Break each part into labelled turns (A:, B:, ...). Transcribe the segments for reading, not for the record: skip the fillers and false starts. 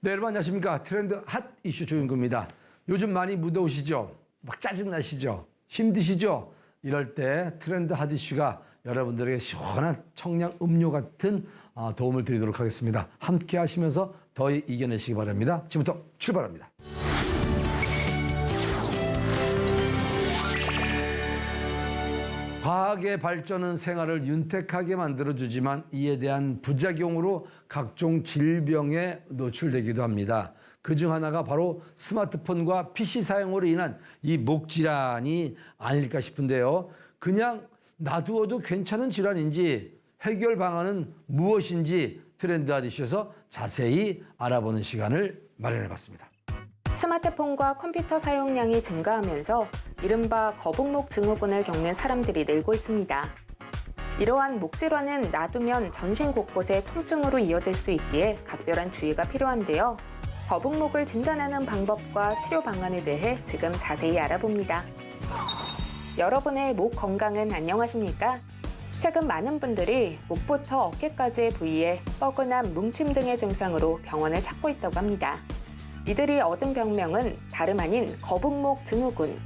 A: 네, 여러분 안녕하십니까. 트렌드 핫 이슈 조윤구입니다. 요즘 많이 무더우시죠? 막 짜증나시죠? 힘드시죠? 이럴 때 트렌드 핫 이슈가 여러분들에게 시원한 청량 음료 같은 도움을 드리도록 하겠습니다. 함께 하시면서 더위 이겨내시기 바랍니다. 지금부터 출발합니다. 과학의 발전은 생활을 윤택하게 만들어주지만 이에 대한 부작용으로 각종 질병에 노출되기도 합니다. 그중 하나가 바로 스마트폰과 PC 사용으로 인한 이 목 질환이 아닐까 싶은데요. 그냥 놔두어도 괜찮은 질환인지 해결 방안은 무엇인지 트렌드 아디쇼에서 자세히 알아보는 시간을 마련해봤습니다.
B: 스마트폰과 컴퓨터 사용량이 증가하면서 이른바 거북목 증후군을 겪는 사람들이 늘고 있습니다. 이러한 목 질환은 놔두면 전신 곳곳에 통증으로 이어질 수 있기에 각별한 주의가 필요한데요. 거북목을 진단하는 방법과 치료 방안에 대해 지금 자세히 알아봅니다. 여러분의 목 건강은 안녕하십니까? 최근 많은 분들이 목부터 어깨까지의 부위에 뻐근함, 뭉침 등의 증상으로 병원을 찾고 있다고 합니다. 이들이 얻은 병명은 다름 아닌 거북목 증후군.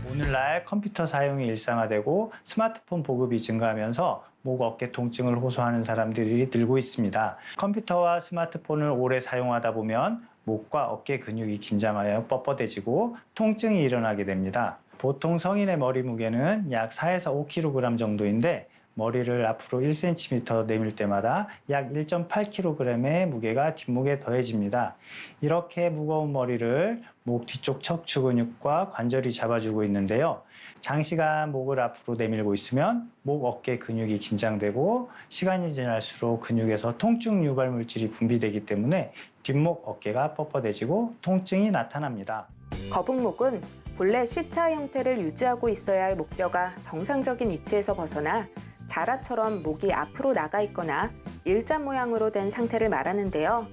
C: 오늘날 컴퓨터 사용이 일상화되고 스마트폰 보급이 증가하면서 목, 어깨 통증을 호소하는 사람들이 늘고 있습니다. 컴퓨터와 스마트폰을 오래 사용하다 보면 목과 어깨 근육이 긴장하여 뻣뻣해지고 통증이 일어나게 됩니다. 보통 성인의 머리 무게는 약 4에서 5kg 정도인데 머리를 앞으로 1cm 내밀 때마다 약 1.8kg의 무게가 뒷목에 더해집니다. 이렇게 무거운 머리를 목 뒤쪽 척추 근육과 관절이 잡아주고 있는데요. 장시간 목을 앞으로 내밀고 있으면 목, 어깨 근육이 긴장되고 시간이 지날수록 근육에서 통증 유발 물질이 분비되기 때문에 뒷목, 어깨가 뻣뻣해지고 통증이 나타납니다.
B: 거북목은 본래 C자 형태를 유지하고 있어야 할 목뼈가 정상적인 위치에서 벗어나 자라처럼 목이 앞으로 나가 있거나 일자 모양으로 된 상태를 말하는데요.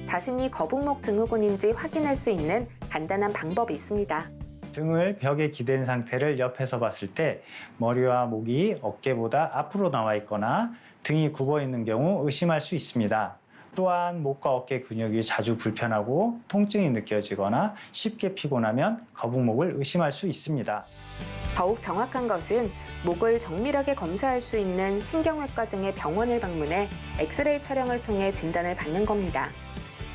B: 자신이 거북목 증후군인지 확인할 수 있는 간단한 방법이 있습니다.
C: 등을 벽에 기댄 상태를 옆에서 봤을 때 머리와 목이 어깨보다 앞으로 나와 있거나 등이 굽어 있는 경우 의심할 수 있습니다. 또한 목과 어깨 근육이 자주 불편하고 통증이 느껴지거나 쉽게 피곤하면 거북목을 의심할 수 있습니다.
B: 더욱 정확한 것은 목을 정밀하게 검사할 수 있는 신경외과 등의 병원을 방문해 엑스레이 촬영을 통해 진단을 받는 겁니다.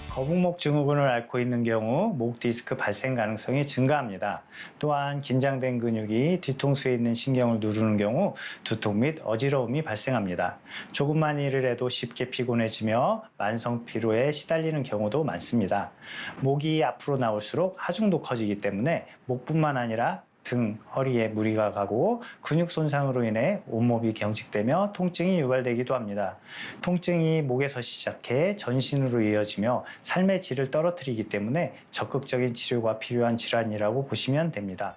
C: 거북목 증후군을 앓고 있는 경우 목 디스크 발생 가능성이 증가합니다. 또한 긴장된 근육이 뒤통수에 있는 신경을 누르는 경우 두통 및 어지러움이 발생합니다. 조금만 일을 해도 쉽게 피곤해지며 만성 피로에 시달리는 경우도 많습니다. 목이 앞으로 나올수록 하중도 커지기 때문에 목뿐만 아니라 등, 허리에 무리가 가고 근육 손상으로 인해 온몸이 경직되며 통증이 유발되기도 합니다. 통증이 목에서 시작해 전신으로 이어지며 삶의 질을 떨어뜨리기 때문에 적극적인 치료가 필요한 질환이라고 보시면 됩니다.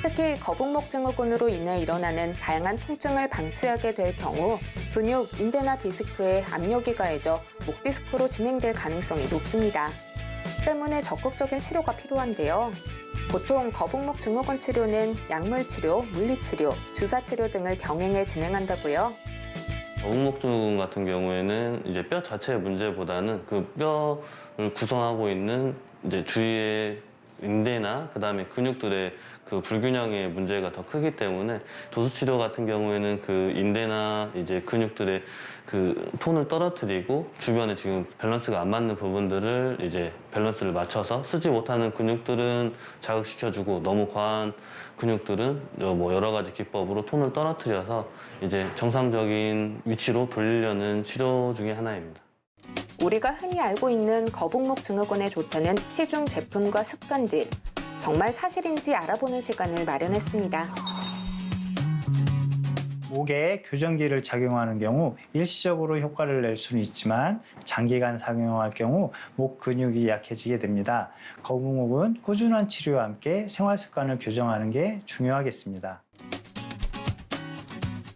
B: 특히 거북목 증후군으로 인해 일어나는 다양한 통증을 방치하게 될 경우 근육, 인대나 디스크에 압력이 가해져 목 디스크로 진행될 가능성이 높습니다. 때문에 적극적인 치료가 필요한데요. 보통 거북목 증후군 치료는 약물 치료, 물리치료, 주사 치료 등을 병행해 진행한다고요.
D: 거북목 증후군 같은 경우에는 이제 뼈 자체의 문제보다는 그 뼈를 구성하고 있는 이제 주위의 인대나 그다음에 근육들의 그 불균형의 문제가 더 크기 때문에 도수 치료 같은 경우에는 그 인대나 이제 근육들의 그 톤을 떨어뜨리고 주변에 지금 밸런스가 안 맞는 부분들을 이제 밸런스를 맞춰서 쓰지 못하는 근육들은 자극시켜주고 너무 과한 근육들은 뭐 여러 가지 기법으로 톤을 떨어뜨려서 이제 정상적인 위치로 돌리려는 치료 중에 하나입니다.
B: 우리가 흔히 알고 있는 거북목 증후군에 좋다는 시중 제품과 습관들, 정말 사실인지 알아보는 시간을 마련했습니다.
C: 목에 교정기를 착용하는 경우 일시적으로 효과를 낼 수는 있지만 장기간 사용할 경우 목 근육이 약해지게 됩니다. 거북목은 꾸준한 치료와 함께 생활 습관을 교정하는 게 중요하겠습니다.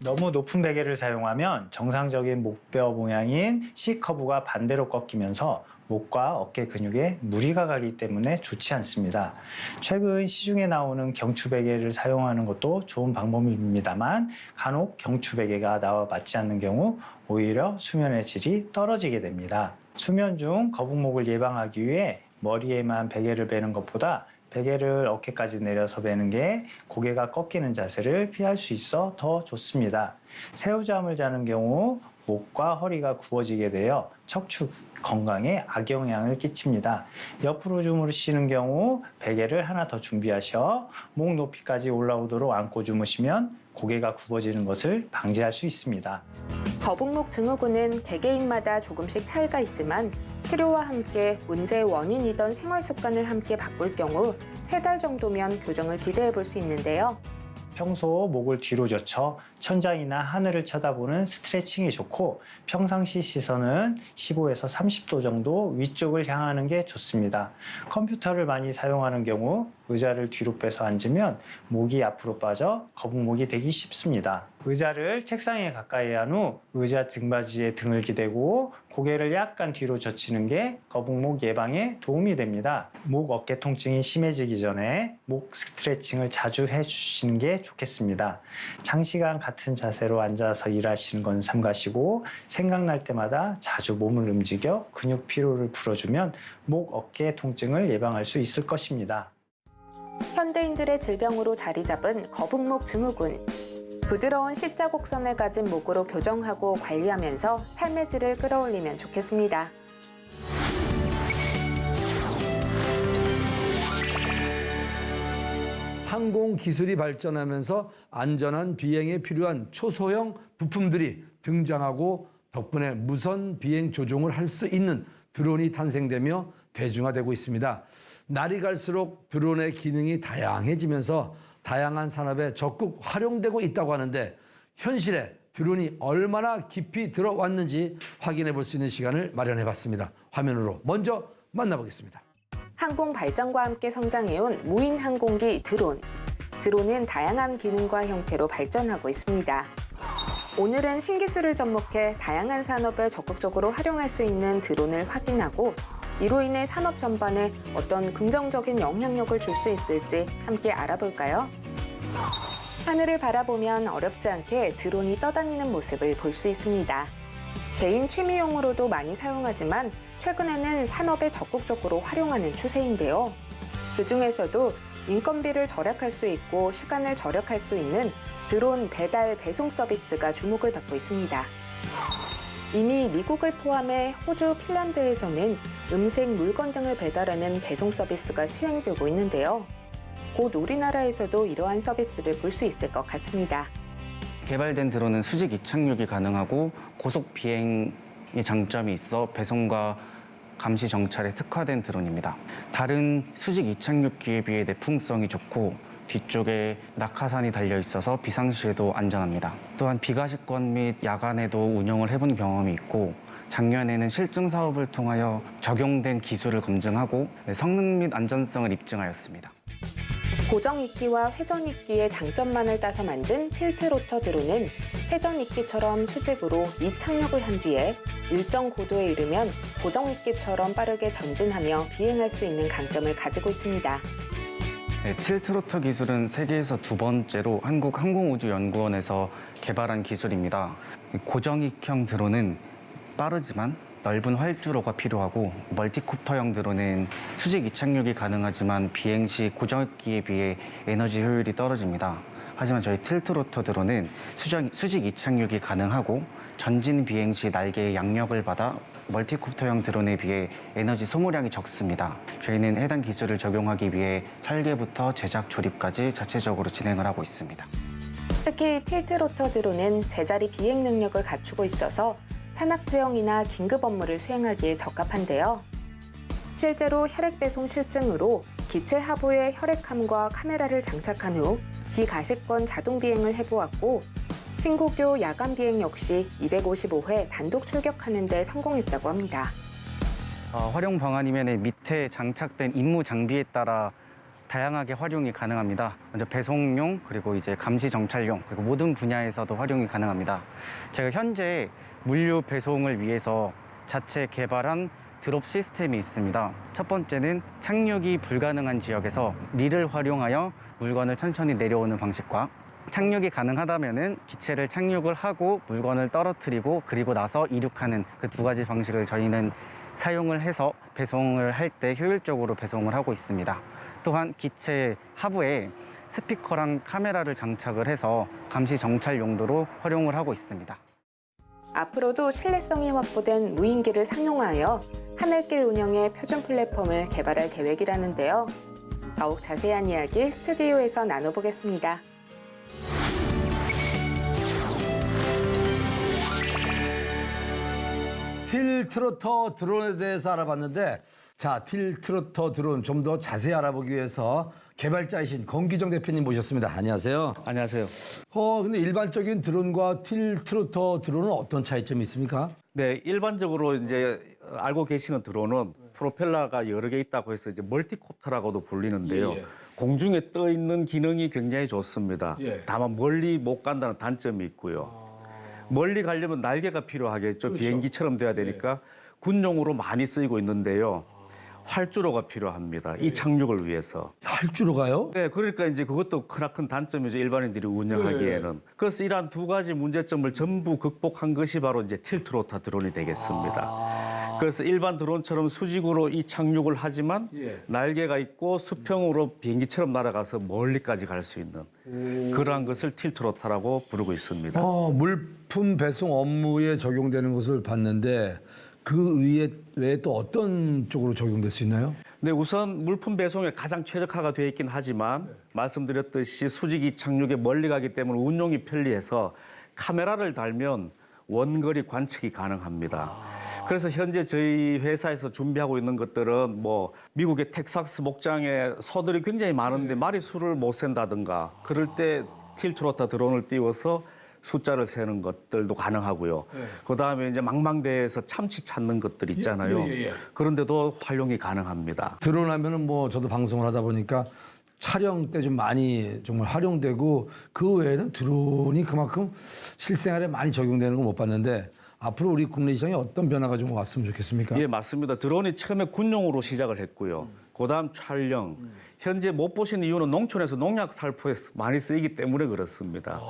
C: 너무 높은 베개를 사용하면 정상적인 목뼈 모양인 C커브가 반대로 꺾이면서 목과 어깨 근육에 무리가 가기 때문에 좋지 않습니다. 최근 시중에 나오는 경추베개를 사용하는 것도 좋은 방법입니다만 간혹 경추베개가 나와 맞지 않는 경우 오히려 수면의 질이 떨어지게 됩니다. 수면 중 거북목을 예방하기 위해 머리에만 베개를 베는 것보다 베개를 어깨까지 내려서 베는 게 고개가 꺾이는 자세를 피할 수 있어 더 좋습니다. 새우잠을 자는 경우 목과 허리가 굽어지게 되어 척추 건강에 악영향을 끼칩니다. 옆으로 주무시는 경우 베개를 하나 더 준비하셔 목 높이까지 올라오도록 안고 주무시면 고개가 굽어지는 것을 방지할 수 있습니다.
B: 거북목 증후군은 개개인마다 조금씩 차이가 있지만 치료와 함께 문제의 원인이던 생활 습관을 함께 바꿀 경우 3달 정도면 교정을 기대해 볼 수 있는데요.
C: 평소 목을 뒤로 젖혀 천장이나 하늘을 쳐다보는 스트레칭이 좋고 평상시 시선은 15에서 30도 정도 위쪽을 향하는 게 좋습니다. 컴퓨터를 많이 사용하는 경우 의자를 뒤로 빼서 앉으면 목이 앞으로 빠져 거북목이 되기 쉽습니다. 의자를 책상에 가까이 한 후 의자 등받이에 등을 기대고 고개를 약간 뒤로 젖히는 게 거북목 예방에 도움이 됩니다. 목 어깨 통증이 심해지기 전에 목 스트레칭을 자주 해주시는 게 좋겠습니다. 장시간 같은 자세로 앉아서 일하시는 건 삼가시고 생각날 때마다 자주 몸을 움직여 근육 피로를 풀어주면 목 어깨 통증을 예방할 수 있을 것입니다.
B: 현대인들의 질병으로 자리 잡은 거북목 증후군. 부드러운 C자 곡선을 가진 목으로 교정하고 관리하면서 삶의 질을 끌어올리면 좋겠습니다.
A: 항공 기술이 발전하면서 안전한 비행에 필요한 초소형 부품들이 등장하고 덕분에 무선 비행 조종을 할 수 있는 드론이 탄생되며 대중화되고 있습니다. 날이 갈수록 드론의 기능이 다양해지면서 다양한 산업에 적극 활용되고 있다고 하는데 현실에 드론이 얼마나 깊이 들어왔는지 확인해 볼 수 있는 시간을 마련해 봤습니다. 화면으로 먼저 만나보겠습니다.
B: 항공 발전과 함께 성장해온 무인 항공기 드론. 드론은 다양한 기능과 형태로 발전하고 있습니다. 오늘은 신기술을 접목해 다양한 산업에 적극적으로 활용할 수 있는 드론을 확인하고 이로 인해 산업 전반에 어떤 긍정적인 영향력을 줄 수 있을지 함께 알아볼까요? 하늘을 바라보면 어렵지 않게 드론이 떠다니는 모습을 볼 수 있습니다. 개인 취미용으로도 많이 사용하지만 최근에는 산업에 적극적으로 활용하는 추세인데요. 그중에서도 인건비를 절약할 수 있고 시간을 절약할 수 있는 드론 배달 배송 서비스가 주목을 받고 있습니다. 이미 미국을 포함해 호주, 핀란드에서는 음식, 물건 등을 배달하는 배송 서비스가 시행되고 있는데요. 곧 우리나라에서도 이러한 서비스를 볼 수 있을 것 같습니다.
E: 개발된 드론은 수직 이착륙이 가능하고 고속 비행의 장점이 있어 배송과 감시 정찰에 특화된 드론입니다. 다른 수직 이착륙기에 비해 내풍성이 좋고 뒤쪽에 낙하산이 달려 있어서 비상시에도 안전합니다. 또한 비과식권 및 야간에도 운영을 해본 경험이 있고 작년에는 실증 사업을 통하여 적용된 기술을 검증하고 성능 및 안전성을 입증하였습니다.
B: 고정익기와 회전익기의 장점만을 따서 만든 틸트 로터 드론은 회전익기처럼 수직으로 이착륙을 한 뒤에 일정 고도에 이르면 고정익기처럼 빠르게 전진하며 비행할 수 있는 강점을 가지고 있습니다.
E: 틸트 로터 기술은 세계에서 2번째로 한국항공우주연구원에서 개발한 기술입니다. 고정익형 드론은 빠르지만 넓은 활주로가 필요하고 멀티콥터형 드론은 수직 이착륙이 가능하지만 비행 시 고정익기에 비해 에너지 효율이 떨어집니다. 하지만 저희 틸트 로터 드론은 수직 이착륙이 가능하고 전진 비행 시 날개의 양력을 받아 멀티콥터형 드론에 비해 에너지 소모량이 적습니다. 저희는 해당 기술을 적용하기 위해 설계부터 제작, 조립까지 자체적으로 진행을 하고 있습니다.
B: 특히 틸트 로터 드론은 제자리 비행 능력을 갖추고 있어서 산악지형이나 긴급 업무를 수행하기에 적합한데요. 실제로 혈액 배송 실증으로 기체 하부에 혈액함과 카메라를 장착한 후 비가식권 자동 비행을 해보았고 신구교 야간 비행 역시 255회 단독 출격하는 데 성공했다고 합니다.
E: 활용 방안이면 밑에 장착된 임무 장비에 따라 다양하게 활용이 가능합니다. 먼저 배송용, 그리고 이제 감시 정찰용, 그리고 모든 분야에서도 활용이 가능합니다. 제가 현재 물류 배송을 위해서 자체 개발한 드롭 시스템이 있습니다. 첫 번째는 착륙이 불가능한 지역에서 릴을 활용하여 물건을 천천히 내려오는 방식과 착륙이 가능하다면은 기체를 착륙을 하고 물건을 떨어뜨리고 그리고 나서 이륙하는 그 2가지 방식을 저희는 사용을 해서 배송을 할 때 효율적으로 배송을 하고 있습니다. 또한 기체 하부에 스피커랑 카메라를 장착을 해서 감시 정찰 용도로 활용을 하고 있습니다.
B: 앞으로도 신뢰성이 확보된 무인기를 상용화하여 하늘길 운영의 표준 플랫폼을 개발할 계획이라는데요. 더욱 자세한 이야기 스튜디오에서 나눠보겠습니다.
A: 틸트로터 드론에 대해서 알아봤는데, 자, 틸트로터 드론 좀 더 자세히 알아보기 위해서 개발자이신 권기정 대표님 모셨습니다. 안녕하세요.
F: 안녕하세요.
A: 근데 일반적인 드론과 틸트로터 드론은 어떤 차이점이 있습니까?
F: 네, 일반적으로 이제 알고 계시는 드론은 프로펠러가 여러 개 있다고 해서 이제 멀티콥터라고도 불리는데요. 공중에 떠 있는 기능이 굉장히 좋습니다. 다만 멀리 못 간다는 단점이 있고요. 멀리 가려면 날개가 필요하겠죠. 비행기처럼 돼야 되니까 군용으로 많이 쓰이고 있는데요. 활주로가 필요합니다. 이 착륙을 위해서.
A: 활주로 가요?
F: 네, 그러니까 이제 그것도 크나큰 단점이죠. 일반인들이 운영하기에는. 그래서 이러한 두 가지 문제점을 전부 극복한 것이 바로 이제 틸트로터 드론이 되겠습니다. 그래서 일반 드론처럼 수직으로 이 착륙을 하지만 날개가 있고 수평으로 비행기처럼 날아가서 멀리까지 갈 수 있는 그러한 것을 틸트로터라고 부르고 있습니다.
A: 물품 배송 업무에 적용되는 것을 봤는데 그 외에 또 어떤 쪽으로 적용될 수 있나요?
F: 네, 우선 물품 배송에 가장 최적화가 되어 있긴 하지만 말씀드렸듯이 수직이 착륙에 멀리 가기 때문에 운용이 편리해서 카메라를 달면 원거리 관측이 가능합니다. 그래서 현재 저희 회사에서 준비하고 있는 것들은 뭐 미국의 텍사스 목장에 소들이 굉장히 많은데 마리수를 못 센다든가 그럴 때 틸트로터 드론을 띄워서 숫자를 세는 것들도 가능하고요. 그다음에 이제 망망대해에서 참치 찾는 것들 있잖아요. 그런데도 활용이 가능합니다.
A: 드론 하면은 뭐 저도 방송을 하다 보니까 촬영 때 좀 많이 정말 활용되고 그 외에는 드론이 그만큼 실생활에 많이 적용되는 걸 못 봤는데 앞으로 우리 국내 시장에 어떤 변화가 좀 왔으면 좋겠습니까?
F: 예, 맞습니다. 드론이 처음에 군용으로 시작을 했고요. 그다음 촬영. 현재 못 보신 이유는 농촌에서 농약 살포에 많이 쓰이기 때문에 그렇습니다.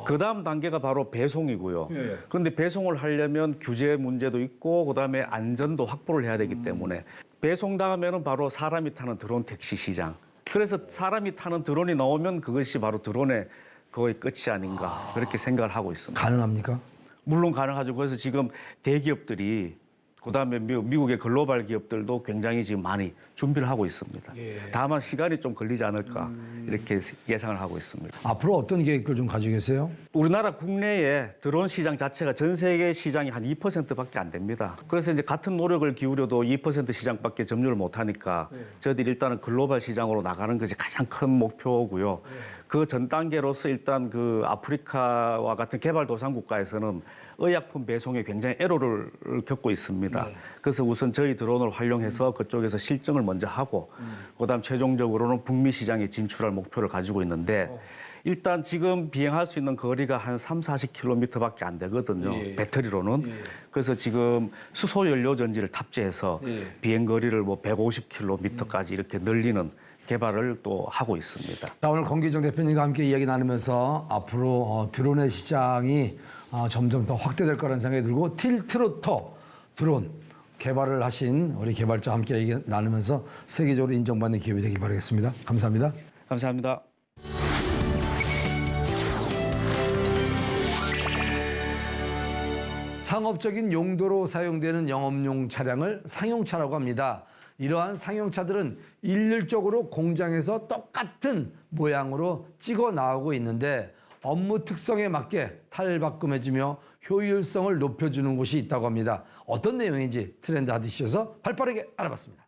F: 그다음 단계가 바로 배송이고요. 그런데 배송을 하려면 규제 문제도 있고 그다음에 안전도 확보를 해야 되기 때문에 배송 다음에는 바로 사람이 타는 드론 택시 시장. 그래서 사람이 타는 드론이 나오면 그것이 바로 드론의 거의 끝이 아닌가 그렇게 생각을 하고 있습니다.
A: 가능합니까?
F: 물론 가능하죠. 그래서 지금 대기업들이 그다음에 미국의 글로벌 기업들도 굉장히 지금 많이 준비를 하고 있습니다. 다만 시간이 좀 걸리지 않을까 이렇게 예상을 하고 있습니다.
A: 앞으로 어떤 계획들 좀 가지고 계세요?
F: 우리나라 국내에 드론 시장 자체가 전 세계 시장이 한 2%밖에 안 됩니다. 그래서 이제 같은 노력을 기울여도 2% 시장밖에 점유를 못 하니까 저희들이 일단은 글로벌 시장으로 나가는 것이 가장 큰 목표고요. 그 전 단계로서 일단 그 아프리카와 같은 개발도상 국가에서는 의약품 배송에 굉장히 애로를 겪고 있습니다. 그래서 우선 저희 드론을 활용해서 그쪽에서 실증을 먼저 하고 그다음 최종적으로는 북미 시장에 진출할 목표를 가지고 있는데 일단 지금 비행할 수 있는 거리가 한 30-40km밖에 안 되거든요. 배터리로는. 그래서 지금 수소 연료 전지를 탑재해서 비행 거리를 뭐 150km까지 이렇게 늘리는 개발을 또 하고 있습니다.
A: 자, 오늘 권기정 대표님과 함께 이야기 나누면서 앞으로 드론의 시장이 점점 더 확대될 거라는 생각이 들고 틸트로터 드론 개발을 하신 우리 개발자와 함께 얘기 나누면서 세계적으로 인정받는 기업이 되길 바라겠습니다. 감사합니다.
F: 감사합니다.
A: 상업적인 용도로 사용되는 영업용 차량을 상용차라고 합니다. 이러한 상용차들은 일률적으로 공장에서 똑같은 모양으로 찍어 나오고 있는데 업무 특성에 맞게 탈바꿈해주며 효율성을 높여주는 곳이 있다고 합니다. 어떤 내용인지 트렌드 하디쇼에서 발빠르게 알아봤습니다.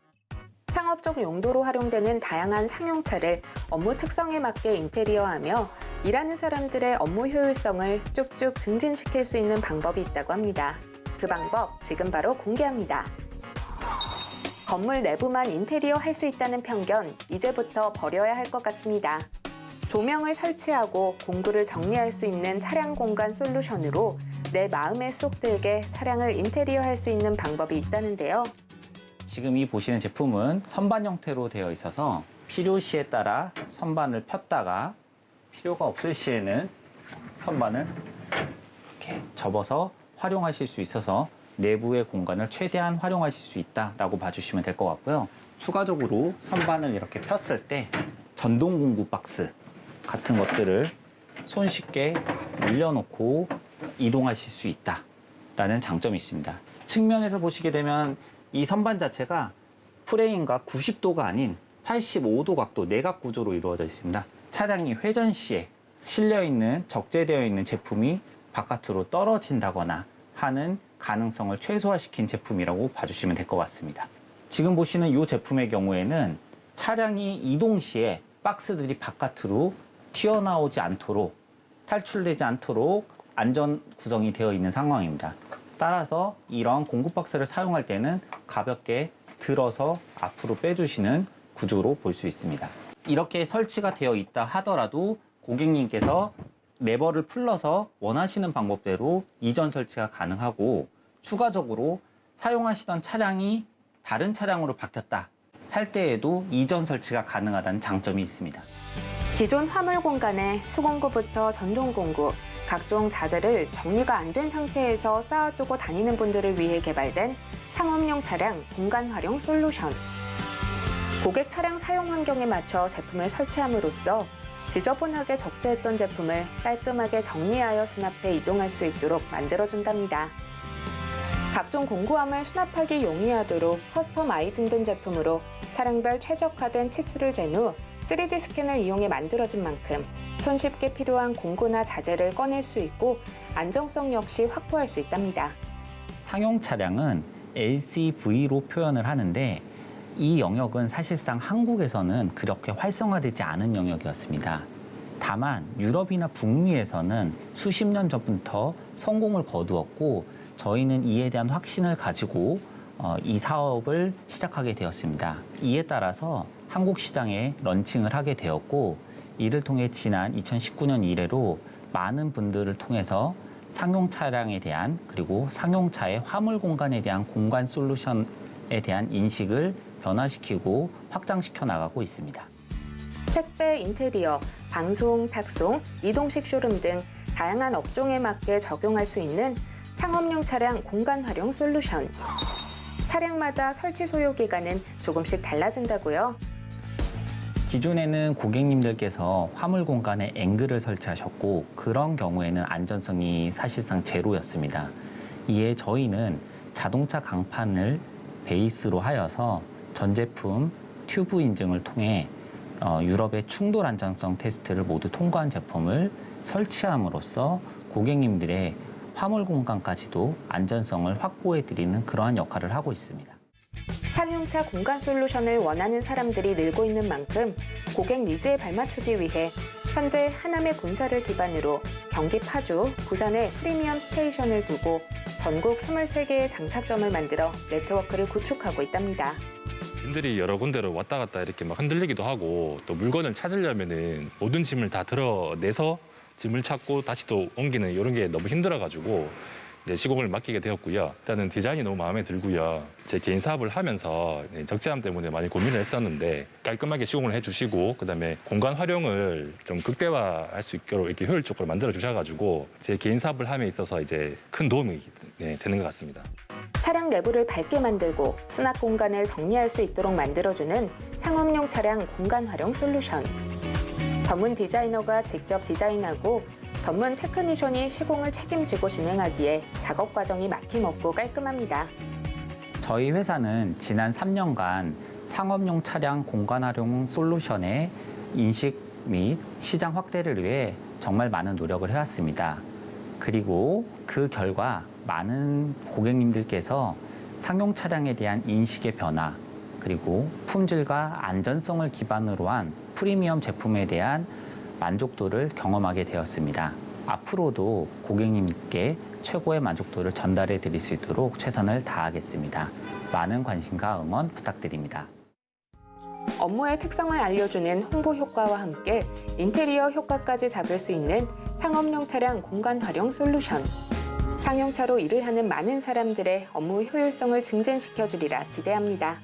B: 상업적 용도로 활용되는 다양한 상용차를 업무 특성에 맞게 인테리어하며 일하는 사람들의 업무 효율성을 쭉쭉 증진시킬 수 있는 방법이 있다고 합니다. 그 방법 지금 바로 공개합니다. 건물 내부만 인테리어 할 수 있다는 편견, 이제부터 버려야 할 것 같습니다. 조명을 설치하고 공구를 정리할 수 있는 차량 공간 솔루션으로 내 마음에 쏙 들게 차량을 인테리어 할 수 있는 방법이 있다는데요.
G: 지금 이 보시는 제품은 선반 형태로 되어 있어서 필요 시에 따라 선반을 폈다가 필요가 없을 시에는 선반을 이렇게 접어서 활용하실 수 있어서 내부의 공간을 최대한 활용하실 수 있다라고 봐주시면 될 것 같고요. 추가적으로 선반을 이렇게 폈을 때 전동 공구 박스 같은 것들을 손쉽게 올려놓고 이동하실 수 있다라는 장점이 있습니다. 측면에서 보시게 되면 이 선반 자체가 프레임과 90도가 아닌 85도 각도 내각 구조로 이루어져 있습니다. 차량이 회전 시에 실려 있는 적재되어 있는 제품이 바깥으로 떨어진다거나 하는 가능성을 최소화시킨 제품이라고 봐주시면 될 것 같습니다. 지금 보시는 이 제품의 경우에는 차량이 이동 시에 박스들이 바깥으로 튀어나오지 않도록 탈출되지 않도록 안전 구성이 되어 있는 상황입니다. 따라서 이런 공구 박스를 사용할 때는 가볍게 들어서 앞으로 빼주시는 구조로 볼 수 있습니다. 이렇게 설치가 되어 있다 하더라도 고객님께서 레버를 풀러서 원하시는 방법대로 이전 설치가 가능하고 추가적으로 사용하시던 차량이 다른 차량으로 바뀌었다 할 때에도 이전 설치가 가능하다는 장점이 있습니다.
B: 기존 화물 공간에 수공구부터 전동 공구, 각종 자재를 정리가 안 된 상태에서 쌓아두고 다니는 분들을 위해 개발된 상업용 차량 공간 활용 솔루션. 고객 차량 사용 환경에 맞춰 제품을 설치함으로써 지저분하게 적재했던 제품을 깔끔하게 정리하여 수납해 이동할 수 있도록 만들어준답니다. 각종 공구함을 수납하기 용이하도록 커스터마이징된 제품으로 차량별 최적화된 치수를 잰 후 3D 스캔을 이용해 만들어진 만큼 손쉽게 필요한 공구나 자재를 꺼낼 수 있고 안정성 역시 확보할 수 있답니다.
G: 상용 차량은 LCV로 표현을 하는데 이 영역은 사실상 한국에서는 그렇게 활성화되지 않은 영역이었습니다. 다만 유럽이나 북미에서는 수십 년 전부터 성공을 거두었고 저희는 이에 대한 확신을 가지고 이 사업을 시작하게 되었습니다. 이에 따라서 한국 시장에 런칭을 하게 되었고 이를 통해 지난 2019년 이래로 많은 분들을 통해서 상용 차량에 대한 그리고 상용차의 화물 공간에 대한 공간 솔루션에 대한 인식을 변화시키고 확장시켜 나가고 있습니다.
B: 택배, 인테리어, 방송, 탁송, 이동식 쇼룸 등 다양한 업종에 맞게 적용할 수 있는 상업용 차량 공간 활용 솔루션. 차량마다 설치 소요 기간은 조금씩 달라진다고요.
G: 기존에는 고객님들께서 화물 공간에 앵글을 설치하셨고 그런 경우에는 안전성이 사실상 제로였습니다. 이에 저희는 자동차 강판을 베이스로 하여서 전 제품 튜브 인증을 통해 유럽의 충돌 안전성 테스트를 모두 통과한 제품을 설치함으로써 고객님들의 화물 공간까지도 안전성을 확보해 드리는 그러한 역할을 하고 있습니다.
B: 상용차 공간 솔루션을 원하는 사람들이 늘고 있는 만큼 고객 니즈에 발맞추기 위해 현재 하남의 본사를 기반으로 경기 파주, 부산에 프리미엄 스테이션을 두고 전국 23개의 장착점을 만들어 네트워크를 구축하고 있답니다.
H: 짐들이 여러 군데로 왔다 갔다 이렇게 막 흔들리기도 하고 또 물건을 찾으려면은 모든 짐을 다 드러내서 짐을 찾고 다시 또 옮기는 이런 게 너무 힘들어가지고 이제 시공을 맡기게 되었고요. 일단은 디자인이 너무 마음에 들고요. 제 개인 사업을 하면서 적재함 때문에 많이 고민을 했었는데 깔끔하게 시공을 해주시고 그다음에 공간 활용을 좀 극대화할 수 있도록 이렇게 효율적으로 만들어 주셔가지고 제 개인 사업을 함에 있어서 이제 큰 도움이 되는 것 같습니다.
B: 차량 내부를 밝게 만들고 수납 공간을 정리할 수 있도록 만들어주는 상업용 차량 공간 활용 솔루션. 전문 디자이너가 직접 디자인하고 전문 테크니션이 시공을 책임지고 진행하기에 작업 과정이 막힘없고 깔끔합니다.
G: 저희 회사는 지난 3년간 상업용 차량 공간 활용 솔루션의 인식 및 시장 확대를 위해 정말 많은 노력을 해왔습니다. 그리고 그 결과 많은 고객님들께서 상용 차량에 대한 인식의 변화, 그리고 품질과 안전성을 기반으로 한 프리미엄 제품에 대한 만족도를 경험하게 되었습니다. 앞으로도 고객님께 최고의 만족도를 전달해 드릴 수 있도록 최선을 다하겠습니다. 많은 관심과 응원 부탁드립니다.
B: 업무의 특성을 알려주는 홍보 효과와 함께 인테리어 효과까지 잡을 수 있는 상업용 차량 공간 활용 솔루션. 상용차로 일을 하는 많은 사람들의 업무 효율성을 증진시켜주리라 기대합니다.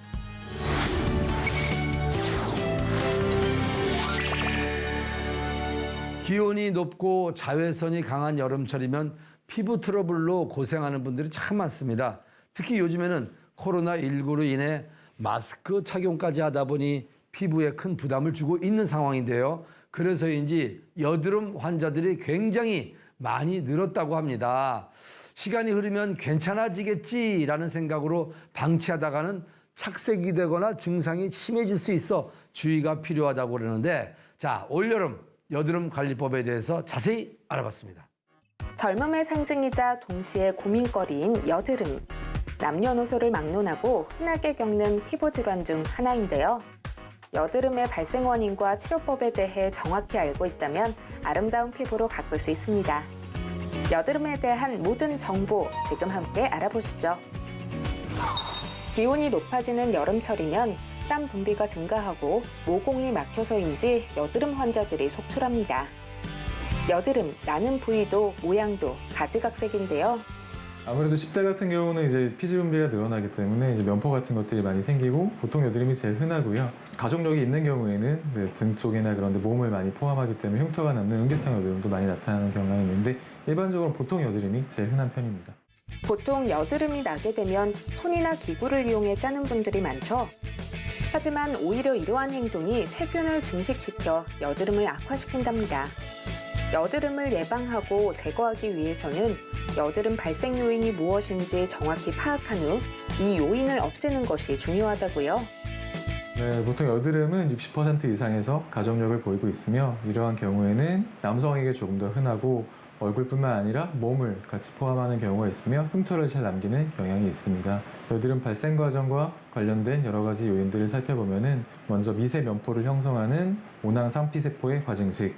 A: 기온이 높고 자외선이 강한 여름철이면 피부 트러블로 고생하는 분들이 참 많습니다. 특히 요즘에는 코로나19로 인해 마스크 착용까지 하다 보니 피부에 큰 부담을 주고 있는 상황인데요. 그래서인지 여드름 환자들이 굉장히 많이 늘었다고 합니다. 시간이 흐르면 괜찮아지겠지라는 생각으로 방치하다가는 착색이 되거나 증상이 심해질 수 있어 주의가 필요하다고 그러는데, 자, 올여름 여드름 관리법에 대해서 자세히 알아봤습니다.
B: 젊음의 상징이자 동시에 고민거리인 여드름. 남녀노소를 막론하고 흔하게 겪는 피부 질환 중 하나인데요. 여드름의 발생 원인과 치료법에 대해 정확히 알고 있다면 아름다운 피부로 가꿀 수 있습니다. 여드름에 대한 모든 정보 지금 함께 알아보시죠. 기온이 높아지는 여름철이면 땀 분비가 증가하고 모공이 막혀서인지 여드름 환자들이 속출합니다. 여드름 나는 부위도 모양도 가지각색인데요.
I: 아무래도 10대 같은 경우는 이제 피지 분비가 늘어나기 때문에 이제 면포 같은 것들이 많이 생기고 보통 여드름이 제일 흔하고요. 가족력이 있는 경우에는 등 쪽이나 그런 데 몸을 많이 포함하기 때문에 흉터가 남는 음계성 여드름도 많이 나타나는 경향이 있는데 일반적으로 보통 여드름이 제일 흔한 편입니다.
B: 보통 여드름이 나게 되면 손이나 기구를 이용해 짜는 분들이 많죠. 하지만 오히려 이러한 행동이 세균을 증식시켜 여드름을 악화시킨답니다. 여드름을 예방하고 제거하기 위해서는 여드름 발생 요인이 무엇인지 정확히 파악한 후 이 요인을 없애는 것이 중요하다고요.
I: 네, 보통 여드름은 60% 이상에서 가족력을 보이고 있으며 이러한 경우에는 남성에게 조금 더 흔하고 얼굴뿐만 아니라 몸을 같이 포함하는 경우가 있으며 흉터를 잘 남기는 경향이 있습니다. 여드름 발생 과정과 관련된 여러 가지 요인들을 살펴보면은 먼저 미세 면포를 형성하는 모낭 상피세포의 과증식,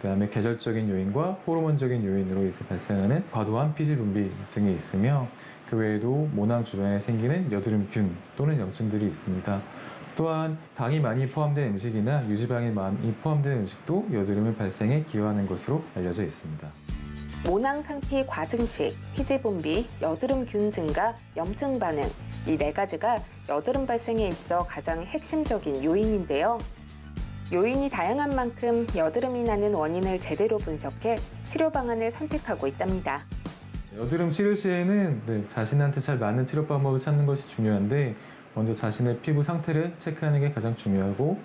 I: 그다음에 계절적인 요인과 호르몬적인 요인으로 이제 발생하는 과도한 피지 분비 등이 있으며 그 외에도 모낭 주변에 생기는 여드름균 또는 염증들이 있습니다. 또한 당이 많이 포함된 음식이나 유지방이 많이 포함된 음식도 여드름의 발생에 기여하는 것으로 알려져 있습니다.
B: 모낭 상피 과증식, 피지 분비, 여드름균 증가, 염증 반응 이 네 가지가 여드름 발생에 있어 가장 핵심적인 요인인데요. 요인이 다양한 만큼 여드름이 나는 원인을 제대로 분석해 치료 방안을 선택하고 있답니다.
I: 여드름 치료 시에는 자신한테 잘 맞는 치료 방법을 찾는 것이 중요한데 먼저 자신의 피부 상태를 체크하는 게 가장 중요하고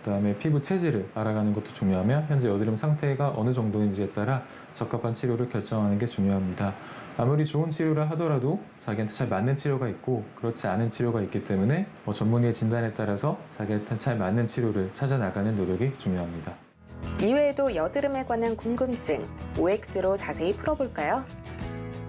I: 그다음에 피부 체질을 알아가는 것도 중요하며 현재 여드름 상태가 어느 정도인지에 따라 적합한 치료를 결정하는 게 중요합니다. 아무리 좋은 치료를 하더라도 자기한테 잘 맞는 치료가 있고 그렇지 않은 치료가 있기 때문에 전문의의 진단에 따라서 자기한테 잘 맞는 치료를 찾아 나가는 노력이 중요합니다.
B: 이외에도 여드름에 관한 궁금증 OX로 자세히 풀어볼까요?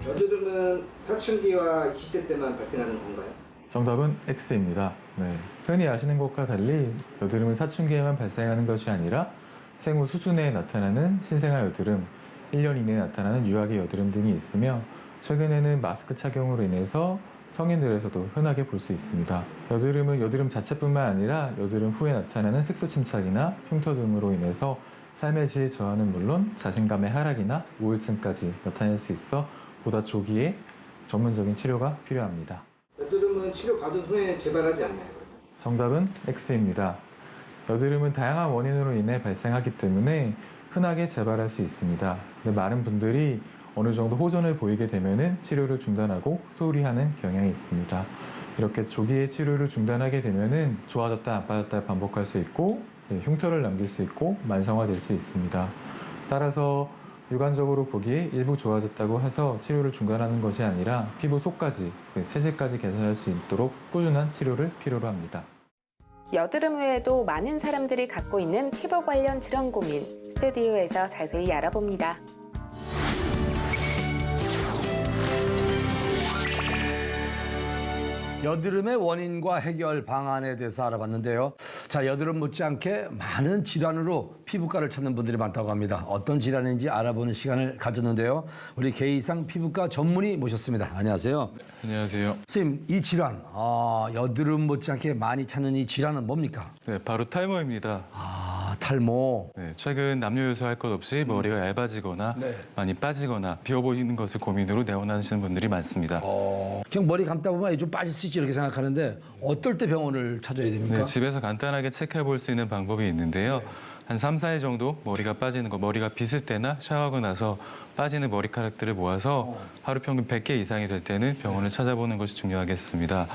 J: 여드름은 사춘기와 20대 때만 발생하는 건가요?
I: 정답은 X입니다. 네. 흔히 아시는 것과 달리 여드름은 사춘기에만 발생하는 것이 아니라 생후 수준에 나타나는 신생아 여드름, 1년 이내에 나타나는 유아기 여드름 등이 있으며 최근에는 마스크 착용으로 인해서 성인들에서도 흔하게 볼 수 있습니다. 여드름은 여드름 자체뿐만 아니라 여드름 후에 나타나는 색소 침착이나 흉터 등으로 인해서 삶의 질 저하는 물론 자신감의 하락이나 우울증까지 나타낼 수 있어 보다 조기에 전문적인 치료가 필요합니다.
J: 여드름은 치료받은 후에 재발하지 않나요?
I: 정답은 X입니다. 여드름은 다양한 원인으로 인해 발생하기 때문에 흔하게 재발할 수 있습니다. 근데 많은 분들이 어느 정도 호전을 보이게 되면은 치료를 중단하고 소홀히 하는 경향이 있습니다. 이렇게 조기에 치료를 중단하게 되면은 좋아졌다 나빠졌다 반복할 수 있고 흉터를 남길 수 있고 만성화될 수 있습니다. 따라서 육안적으로 보기에 일부 좋아졌다고 해서 치료를 중단하는 것이 아니라 피부 속까지, 체질까지 개선할 수 있도록 꾸준한 치료를 필요로 합니다.
B: 여드름 외에도 많은 사람들이 갖고 있는 피부 관련 질환 고민 스튜디오에서 자세히 알아봅니다.
A: 여드름의 원인과 해결 방안에 대해서 알아봤는데요. 자, 여드름 못지않게 많은 질환으로 피부과를 찾는 분들이 많다고 합니다. 어떤 질환인지 알아보는 시간을 가졌는데요. 우리 개이상 피부과 전문의 모셨습니다. 안녕하세요.
K: 네, 안녕하세요.
A: 선생님, 이 질환, 여드름 못지않게 많이 찾는 이 질환은 뭡니까?
K: 네, 바로 탈모입니다.
A: 탈모.
K: 네, 최근 남녀 요소 할 것 없이 머리가 얇아지거나
A: 네.
K: 많이 빠지거나 비어 보이는 것을 고민으로 내원하시는 분들이 많습니다.
A: 그냥 머리 감다 보면 좀 빠질 수 있지 이렇게 생각하는데 어떨 때 병원을 찾아야 됩니까?
K: 네, 집에서 간단하게 체크해 볼 수 있는 방법이 있는데요. 한 3, 4일 정도 머리가 빠지는 거, 머리가 빗을 때나 샤워하고 나서 빠지는 머리카락들을 모아서 하루 평균 100개 이상이 될 때는 병원을 찾아보는 것이 중요하겠습니다.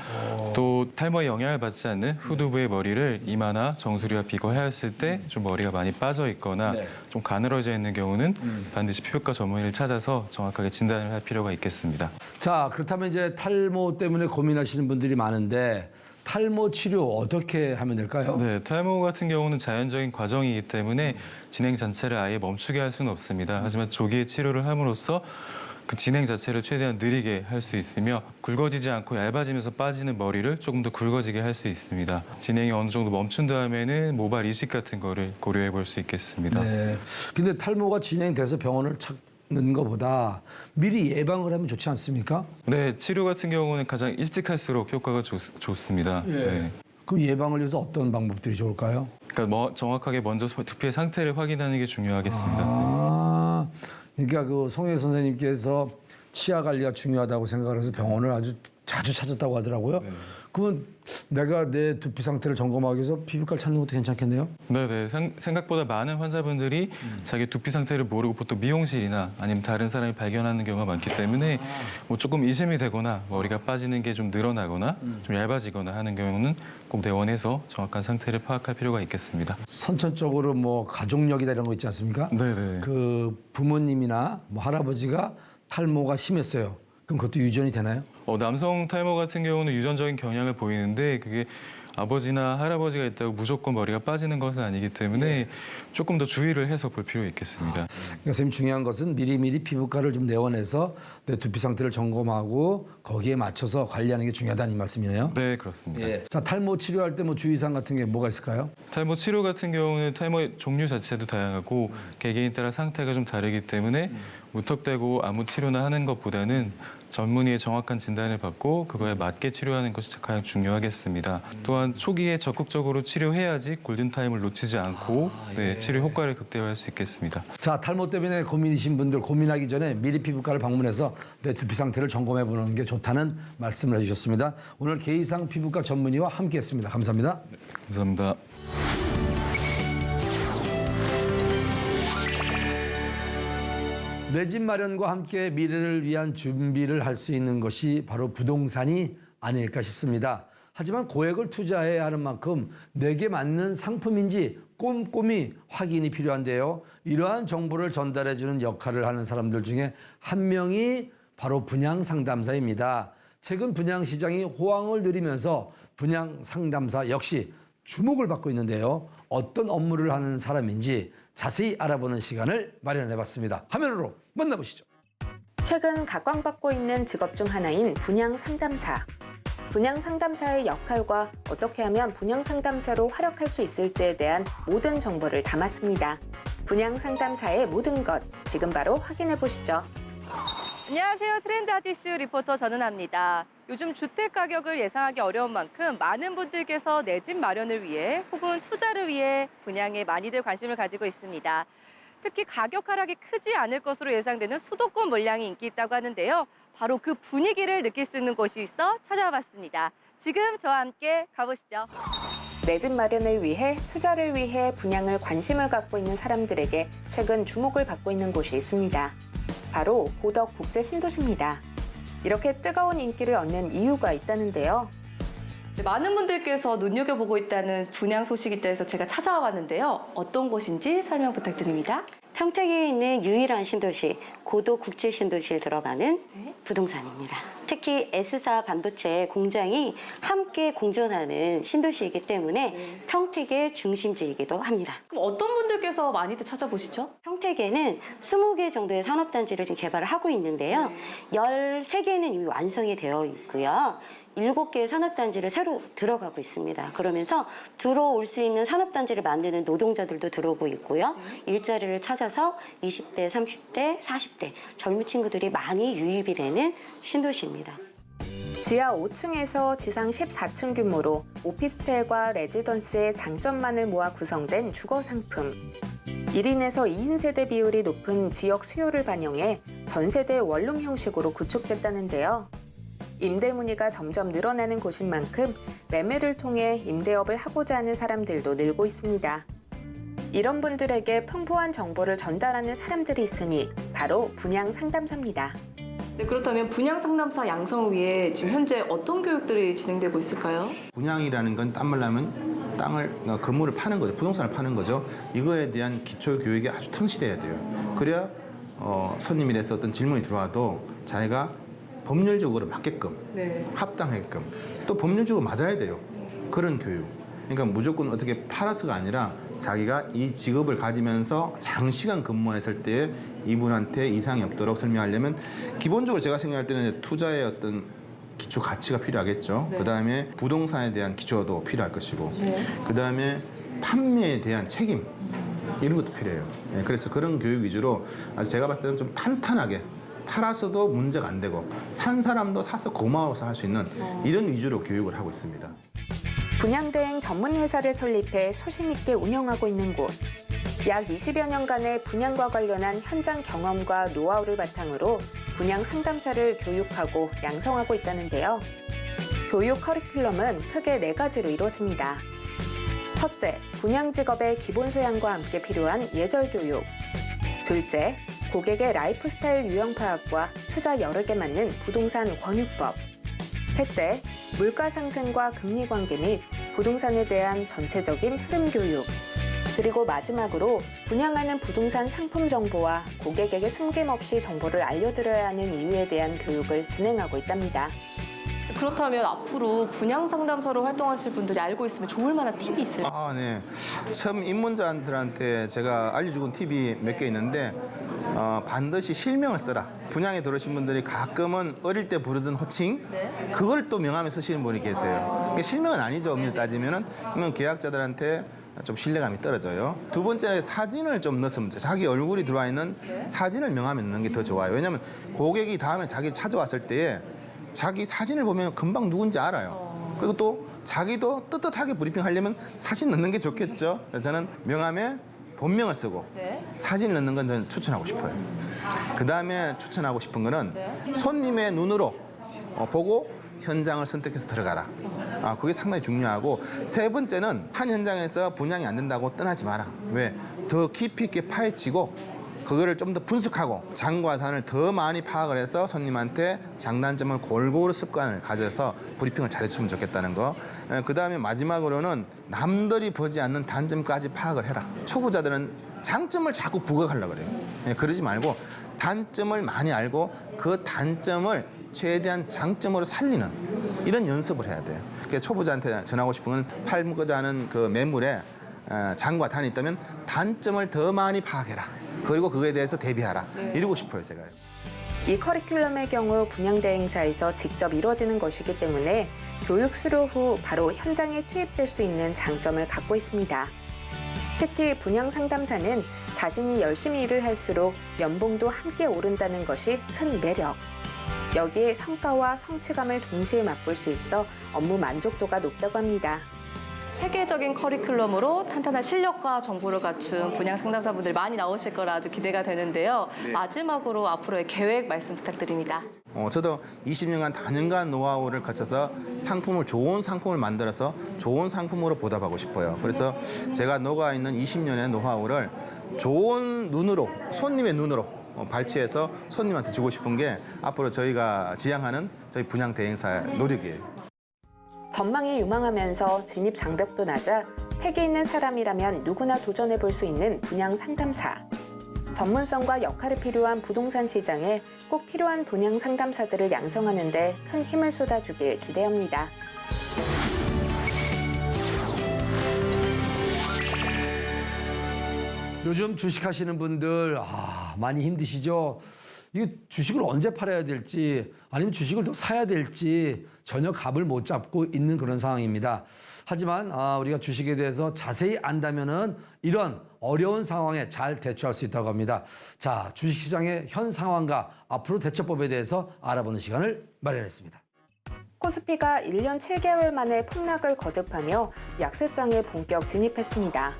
K: 또 탈모에 영향을 받지 않는 후두부의 머리를 이마나 정수리와 비거 헤어했을 때 좀 머리가 많이 빠져 있거나 좀 가늘어져 있는 경우는 반드시 피부과 전문의를 찾아서 정확하게 진단을 할 필요가 있겠습니다.
A: 자, 그렇다면 이제 탈모 때문에 고민하시는 분들이 많은데 탈모 치료 어떻게 하면 될까요?
K: 네, 탈모 같은 경우는 자연적인 과정이기 때문에 진행 자체를 아예 멈추게 할 수는 없습니다. 하지만 조기에 치료를 함으로써 그 진행 자체를 최대한 느리게 할 수 있으며 굵어지지 않고 얇아지면서 빠지는 머리를 조금 더 굵어지게 할 수 있습니다. 진행이 어느 정도 멈춘 다음에는 모발 이식 같은 거를 고려해 볼 수 있겠습니다.
A: 네. 근데 탈모가 진행돼서 병원을 찾는 것보다 미리 예방을 하면 좋지 않습니까?
K: 네, 치료 같은 경우는 가장 일찍 할수록 효과가 좋습니다. 네.
A: 그럼 예방을 위해서 어떤 방법들이 좋을까요?
K: 그러니까 정확하게 먼저 두피의 상태를 확인하는 게 중요하겠습니다.
A: 아, 그러니까 그 송혜 선생님께서 치아 관리가 중요하다고 생각을 해서 병원을 아주 자주 찾았다고 하더라고요. 그러면 내가 내 두피 상태를 점검하기 위해서 피부과를 찾는 것도 괜찮겠네요?
K: 네네. 생각보다 많은 환자분들이 자기 두피 상태를 모르고 보통 미용실이나 아니면 다른 사람이 발견하는 경우가 많기 때문에 뭐 조금 의심이 되거나 머리가 빠지는 게 좀 늘어나거나 좀 얇아지거나 하는 경우는 꼭 내원해서 정확한 상태를 파악할 필요가 있겠습니다.
A: 선천적으로 뭐 가족력이다 이런 거 있지 않습니까?
K: 네네.
A: 그 부모님이나 뭐 할아버지가 탈모가 심했어요. 그럼 그것도 유전이 되나요?
K: 남성 탈모 같은 경우는 유전적인 경향을 보이는데 그게 아버지나 할아버지가 있다고 무조건 머리가 빠지는 것은 아니기 때문에 조금 더 주의를 해서 볼 필요가 있겠습니다.
A: 그러니까 선생님 중요한 것은 미리미리 피부과를 좀 내원해서 내 두피 상태를 점검하고 거기에 맞춰서 관리하는 게 중요하다는 이 말씀이네요.
K: 네, 그렇습니다.
A: 자, 탈모 치료할 때 뭐 주의사항 같은 게 뭐가 있을까요?
K: 탈모 치료 같은 경우는 탈모의 종류 자체도 다양하고 개개인 따라 상태가 좀 다르기 때문에 무턱대고 아무 치료나 하는 것보다는 전문의의 정확한 진단을 받고 그거에 맞게 치료하는 것이 가장 중요하겠습니다. 또한 초기에 적극적으로 치료해야지 골든타임을 놓치지 않고 치료 효과를 극대화할 수 있겠습니다.
A: 자, 탈모 때문에 고민이신 분들 고민하기 전에 미리 피부과를 방문해서 내 두피 상태를 점검해 보는 게 좋다는 말씀을 해주셨습니다. 오늘 개이상 피부과 전문의와 함께했습니다. 감사합니다.
K: 감사합니다.
A: 내 집 마련과 함께 미래를 위한 준비를 할 수 있는 것이 바로 부동산이 아닐까 싶습니다. 하지만 고액을 투자해야 하는 만큼 내게 맞는 상품인지 꼼꼼히 확인이 필요한데요. 이러한 정보를 전달해주는 역할을 하는 사람들 중에 한 명이 바로 분양상담사입니다. 최근 분양시장이 호황을 누리면서 분양상담사 역시 주목을 받고 있는데요. 어떤 업무를 하는 사람인지 자세히 알아보는 시간을 마련해봤습니다. 화면으로 만나보시죠.
B: 최근 각광받고 있는 직업 중 하나인 분양상담사. 분양상담사의 역할과 어떻게 하면 분양상담사로 활약할 수 있을지에 대한 모든 정보를 담았습니다. 분양상담사의 모든 것, 지금 바로 확인해 보시죠.
L: 안녕하세요. 트렌드 아티슈 리포터 전은아입니다. 요즘 주택 가격을 예상하기 어려운 만큼 많은 분들께서 내 집 마련을 위해 혹은 투자를 위해 분양에 많이들 관심을 가지고 있습니다. 특히 가격 하락이 크지 않을 것으로 예상되는 수도권 물량이 인기 있다고 하는데요. 바로 그 분위기를 느낄 수 있는 곳이 있어 찾아봤습니다. 지금 저와 함께 가보시죠.
B: 내 집 마련을 위해, 투자를 위해 분양을 관심을 갖고 있는 사람들에게 최근 주목을 받고 있는 곳이 있습니다. 바로 보덕 국제 신도시입니다. 이렇게 뜨거운 인기를 얻는 이유가 있다는데요.
L: 많은 분들께서 눈여겨보고 있다는 분양 소식에 대해서 제가 찾아와 봤는데요. 어떤 곳인지 설명 부탁드립니다.
M: 평택에 있는 유일한 신도시, 고덕 국제 신도시에 들어가는 부동산입니다. 특히 S사 반도체 공장이 함께 공존하는 신도시이기 때문에 평택의 중심지이기도 합니다.
L: 그럼 어떤 분들께서 많이들 찾아보시죠?
M: 평택에는 20개 정도의 산업단지를 지금 개발을 하고 있는데요. 13개는 이미 완성이 되어 있고요. 7개의 산업단지를 새로 들어가고 있습니다. 그러면서 들어올 수 있는 산업단지를 만드는 노동자들도 들어오고 있고요. 일자리를 찾아서 20대, 30대, 40대 젊은 친구들이 많이 유입이 되는 신도시입니다.
B: 지하 5층에서 지상 14층 규모로 오피스텔과 레지던스의 장점만을 모아 구성된 주거 상품. 1인에서 2인 세대 비율이 높은 지역 수요를 반영해 전세대 원룸 형식으로 구축됐다는데요. 임대 문의가 점점 늘어나는 곳인 만큼 매매를 통해 임대업을 하고자 하는 사람들도 늘고 있습니다. 이런 분들에게 풍부한 정보를 전달하는 사람들이 있으니 바로 분양 상담사입니다.
L: 네, 그렇다면 분양 상담사 양성을 위해 지금 현재 어떤 교육들이 진행되고 있을까요?
N: 분양이라는 건 딴 말로 하면 건물을 파는 거죠. 부동산을 파는 거죠. 이거에 대한 기초 교육이 아주 튼실해야 돼요. 그래야 손님이 돼서 어떤 질문이 들어와도 자기가 법률적으로 맞게끔, 합당하게끔, 또 법률적으로 맞아야 돼요. 그런 교육. 그러니까 무조건 어떻게 팔아서가 아니라 자기가 이 직업을 가지면서 장시간 근무했을 때 이분한테 이상이 없도록 설명하려면 기본적으로 제가 생각할 때는 투자의 어떤 기초 가치가 필요하겠죠. 그다음에 부동산에 대한 기초도 필요할 것이고, 그다음에 판매에 대한 책임 이런 것도 필요해요. 그래서 그런 교육 위주로 아주 제가 봤을 때는 좀 탄탄하게 팔아서도 문제가 안 되고 산 사람도 사서 고마워서 할 수 있는 이런 위주로 교육을 하고 있습니다.
B: 분양대행 전문 회사를 설립해 소신 있게 운영하고 있는 곳. 약 20여 년간의 분양과 관련한 현장 경험과 노하우를 바탕으로 분양 상담사를 교육하고 양성하고 있다는데요. 교육 커리큘럼은 크게 4가지로 이루어집니다. 첫째, 분양 직업의 기본 소양과 함께 필요한 예절 교육. 둘째, 고객의 라이프스타일 유형 파악과 투자 여력에 맞는 부동산 권유법. 셋째, 물가 상승과 금리 관계 및 부동산에 대한 전체적인 흐름 교육. 그리고 마지막으로 분양하는 부동산 상품 정보와 고객에게 숨김없이 정보를 알려드려야 하는 이유에 대한 교육을 진행하고 있답니다.
L: 그렇다면 앞으로 분양 상담사로 활동하실 분들이 알고 있으면 좋을 만한 팁이 있을까요?
N: 네. 처음 입문자들한테 제가 알려주고 팁이 몇 개 있는데 반드시 실명을 써라. 분양에 들어오신 분들이 가끔은 어릴 때 부르던 호칭 그걸 또 명함에 쓰시는 분이 계세요. 그러니까 실명은 아니죠. 엄밀히 따지면은 그러면 계약자들한테 좀 신뢰감이 떨어져요. 두 번째는 사진을 좀 넣었으면 자기 얼굴이 들어와 있는 사진을 명함에 넣는 게 더 좋아요. 왜냐하면 고객이 다음에 자기를 찾아왔을 때에 자기 사진을 보면 금방 누군지 알아요. 그리고 또 자기도 떳떳하게 브리핑하려면 사진 넣는 게 좋겠죠. 그래서 저는 명함에 본명을 쓰고 사진을 넣는 건 저는 추천하고 싶어요. 그다음에 추천하고 싶은 거는 손님의 눈으로 보고 현장을 선택해서 들어가라. 그게 상당히 중요하고, 세 번째는 한 현장에서 분양이 안 된다고 떠나지 마라. 왜? 더 깊이 있게 파헤치고 그거를 좀 더 분석하고 장과 단을 더 많이 파악을 해서 손님한테 장단점을 골고루 습관을 가져서 브리핑을 잘해주면 좋겠다는 거. 그다음에 마지막으로는 남들이 보지 않는 단점까지 파악을 해라. 초보자들은 장점을 자꾸 부각하려고 그래요. 그러지 말고 단점을 많이 알고 그 단점을 최대한 장점으로 살리는 이런 연습을 해야 돼요. 그러니까 초보자한테 전하고 싶은 건 팔고자 하는 그 매물에 장과 단이 있다면 단점을 더 많이 파악해라. 그리고 그거에 대해서 대비하라. 이러고 싶어요, 제가.
B: 이 커리큘럼의 경우 분양대행사에서 직접 이루어지는 것이기 때문에 교육 수료 후 바로 현장에 투입될 수 있는 장점을 갖고 있습니다. 특히 분양 상담사는 자신이 열심히 일을 할수록 연봉도 함께 오른다는 것이 큰 매력. 여기에 성과와 성취감을 동시에 맛볼 수 있어 업무 만족도가 높다고 합니다.
L: 체계적인 커리큘럼으로 탄탄한 실력과 정보를 갖춘 분양 상담사분들이 많이 나오실 거라 아주 기대가 되는데요. 마지막으로 앞으로의 계획 말씀 부탁드립니다.
N: 저도 20년간 단연간 노하우를 거쳐서 좋은 상품을 만들어서 좋은 상품으로 보답하고 싶어요. 그래서 제가 녹아있는 20년의 노하우를 좋은 눈으로, 손님의 눈으로 발췌해서 손님한테 주고 싶은 게 앞으로 저희가 지향하는 저희 분양 대행사의 노력이에요.
B: 전망이 유망하면서 진입 장벽도 낮아 패기 있는 사람이라면 누구나 도전해 볼 수 있는 분양 상담사. 전문성과 역할이 필요한 부동산 시장에 꼭 필요한 분양 상담사들을 양성하는 데 큰 힘을 쏟아주길 기대합니다.
A: 요즘 주식하시는 분들 많이 힘드시죠? 이 주식을 언제 팔아야 될지 아니면 주식을 더 사야 될지 전혀 갑을 못 잡고 있는 그런 상황입니다. 하지만 우리가 주식에 대해서 자세히 안다면은 이런 어려운 상황에 잘 대처할 수 있다고 합니다. 자, 주식시장의 현 상황과 앞으로 대처법에 대해서 알아보는 시간을 마련했습니다.
B: 코스피가 1년 7개월 만에 폭락을 거듭하며 약세장에 본격 진입했습니다.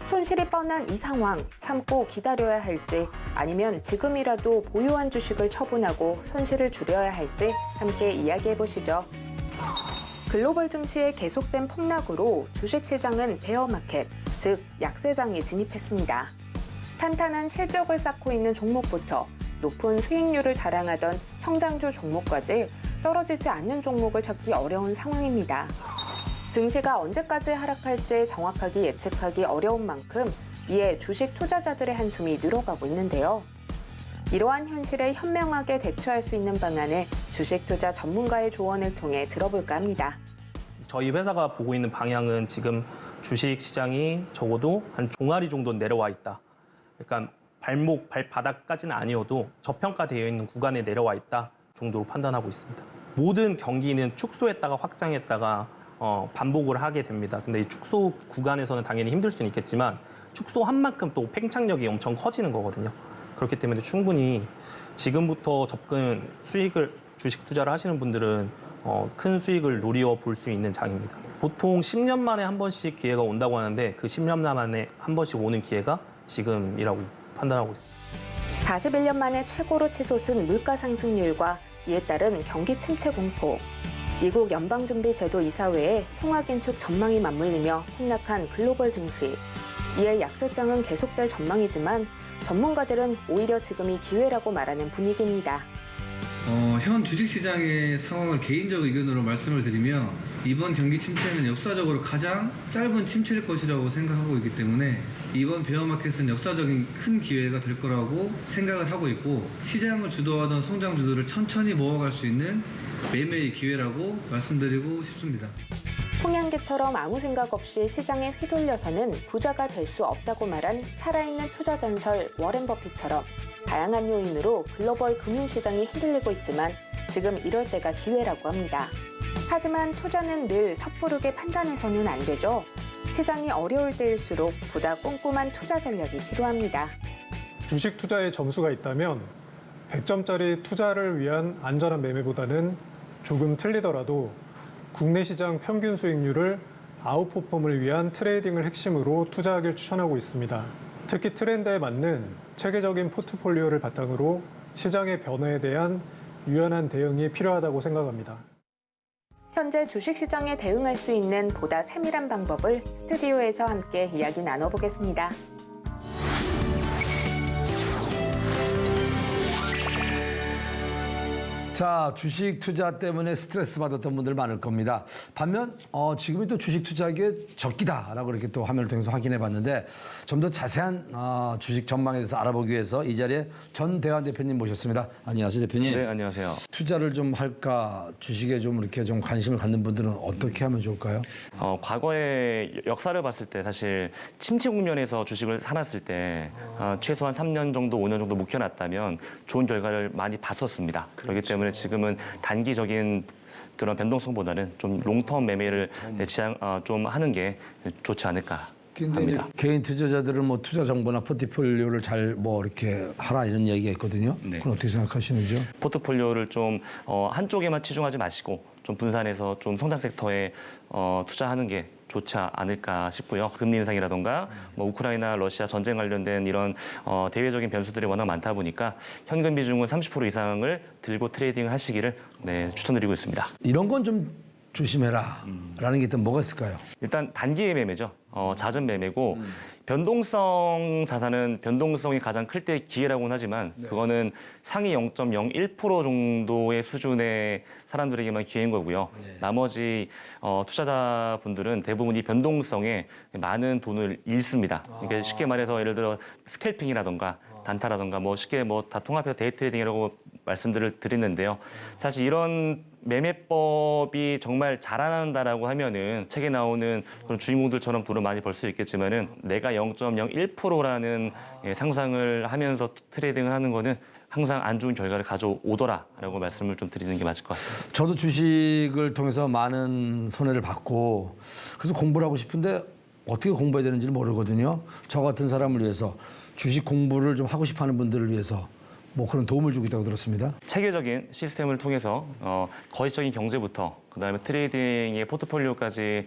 B: 손실이 뻔한 이 상황 참고 기다려야 할지 아니면 지금이라도 보유한 주식을 처분하고 손실을 줄여야 할지 함께 이야기해 보시죠. 글로벌 증시의 계속된 폭락으로 주식시장은 베어마켓, 즉 약세장에 진입했습니다. 탄탄한 실적을 쌓고 있는 종목부터 높은 수익률을 자랑하던 성장주 종목까지 떨어지지 않는 종목을 찾기 어려운 상황입니다. 증시가 언제까지 하락할지 정확하게 예측하기 어려운 만큼 이에 주식 투자자들의 한숨이 늘어가고 있는데요. 이러한 현실에 현명하게 대처할 수 있는 방안을 주식 투자 전문가의 조언을 통해 들어볼까 합니다.
O: 저희 회사가 보고 있는 방향은 지금 주식 시장이 적어도 한 종아리 정도 내려와 있다. 그러니까 발바닥까지는 아니어도 저평가되어 있는 구간에 내려와 있다 정도로 판단하고 있습니다. 모든 경기는 축소했다가 확장했다가 반복을 하게 됩니다. 근데 이 축소 구간에서는 당연히 힘들 수는 있겠지만 축소한 만큼 또 팽창력이 엄청 커지는 거거든요. 그렇기 때문에 충분히 지금부터 수익을 주식 투자를 하시는 분들은 큰 수익을 노려 볼 수 있는 장입니다. 보통 10년 만에 한 번씩 기회가 온다고 하는데 그 10년 만에 한 번씩 오는 기회가 지금이라고 판단하고 있습니다.
B: 41년 만에 최고로 치솟은 물가 상승률과 이에 따른 경기 침체 공포, 미국 연방준비제도 이사회의 통화 긴축 전망이 맞물리며 폭락한 글로벌 증시. 이에 약세장은 계속될 전망이지만 전문가들은 오히려 지금이 기회라고 말하는 분위기입니다.
P: 현 주식시장의 상황을 개인적 의견으로 말씀을 드리면 이번 경기 침체는 역사적으로 가장 짧은 침체일 것이라고 생각하고 있기 때문에 이번 베어마켓은 역사적인 큰 기회가 될 거라고 생각을 하고 있고 시장을 주도하던 성장주들을 천천히 모아갈 수 있는 매매의 기회라고 말씀드리고 싶습니다.
B: 홍양기처럼 아무 생각 없이 시장에 휘둘려서는 부자가 될 수 없다고 말한 살아있는 투자 전설 워렌 버핏처럼 다양한 요인으로 글로벌 금융시장이 흔들리고 있지만 지금 이럴 때가 기회라고 합니다. 하지만 투자는 늘 섣부르게 판단해서는 안 되죠. 시장이 어려울 때일수록 보다 꼼꼼한 투자 전략이 필요합니다.
Q: 주식 투자에 점수가 있다면 100점짜리 투자를 위한 안전한 매매보다는 조금 틀리더라도 국내 시장 평균 수익률을 아웃퍼폼을 위한 트레이딩을 핵심으로 투자하길 추천하고 있습니다. 특히 트렌드에 맞는 체계적인 포트폴리오를 바탕으로 시장의 변화에 대한 유연한 대응이 필요하다고 생각합니다.
B: 현재 주식시장에 대응할 수 있는 보다 세밀한 방법을 스튜디오에서 함께 이야기 나눠보겠습니다.
A: 자, 주식 투자 때문에 스트레스 받았던 분들 많을 겁니다. 반면 지금이 또 주식 투자의 적기다라고 이렇게 또 화면을 통해서 확인해 봤는데 좀 더 자세한 주식 전망에 대해서 알아보기 위해서 이 자리에 전대환 대표님 모셨습니다. 안녕하세요, 대표님.
R: 네, 안녕하세요.
A: 투자를 좀 할까, 주식에 좀 이렇게 좀 관심을 갖는 분들은 어떻게 하면 좋을까요?
R: 과거의 역사를 봤을 때 사실 침체 국면에서 주식을 사놨을 때 최소한 3년 정도, 5년 정도 묵혀놨다면 좋은 결과를 많이 봤었습니다. 그렇기 때문에 지금은 단기적인 그런 변동성보다는 좀 롱텀 매매를 좀 하는 게 좋지 않을까 합니다.
A: 개인 투자자들은 뭐 투자 정보나 포트폴리오를 잘 이렇게 하라 이런 얘기가 있거든요.
R: 네.
A: 그건 어떻게 생각하시는지요?
R: 포트폴리오를 좀 한쪽에만 치중하지 마시고 좀 분산해서 좀 성장 섹터에 투자하는 게 좋지 않을까 싶고요. 금리 인상이라던가 우크라이나, 러시아 전쟁 관련된 이런 대외적인 변수들이 워낙 많다 보니까 현금 비중은 30% 이상을 들고 트레이딩을 하시기를 추천드리고 있습니다.
A: 이런 건 좀 조심해라라는 게 일단 뭐가 있을까요?
R: 일단 단기의 매매죠. 잦은 매매고 변동성 자산은 변동성이 가장 클 때 기회라고는 하지만 그거는 상위 0.01% 정도의 수준의 사람들에게만 기회인 거고요. 나머지 투자자분들은 대부분 이 변동성에 많은 돈을 잃습니다. 그러니까 쉽게 말해서 예를 들어 스캘핑이라던가 단타라던가 쉽게 다 통합해서 데이 트레이딩이라고 말씀들을 드리는데요. 사실 이런 매매법이 정말 잘한다라고 하면은 책에 나오는 그런 주인공들처럼 돈을 많이 벌 수 있겠지만은 내가 0.01%라는 상상을 하면서 트레이딩을 하는 거는 항상 안 좋은 결과를 가져오더라라고 말씀을 좀 드리는 게 맞을 것 같습니다.
A: 저도 주식을 통해서 많은 손해를 받고 그래서 공부를 하고 싶은데 어떻게 공부해야 되는지를 모르거든요. 저 같은 사람을 위해서 주식 공부를 좀 하고 싶어하는 분들을 위해서 뭐 그런 도움을 주고 있다고 들었습니다.
R: 체계적인 시스템을 통해서 거시적인 경제부터 그다음에 트레이딩의 포트폴리오까지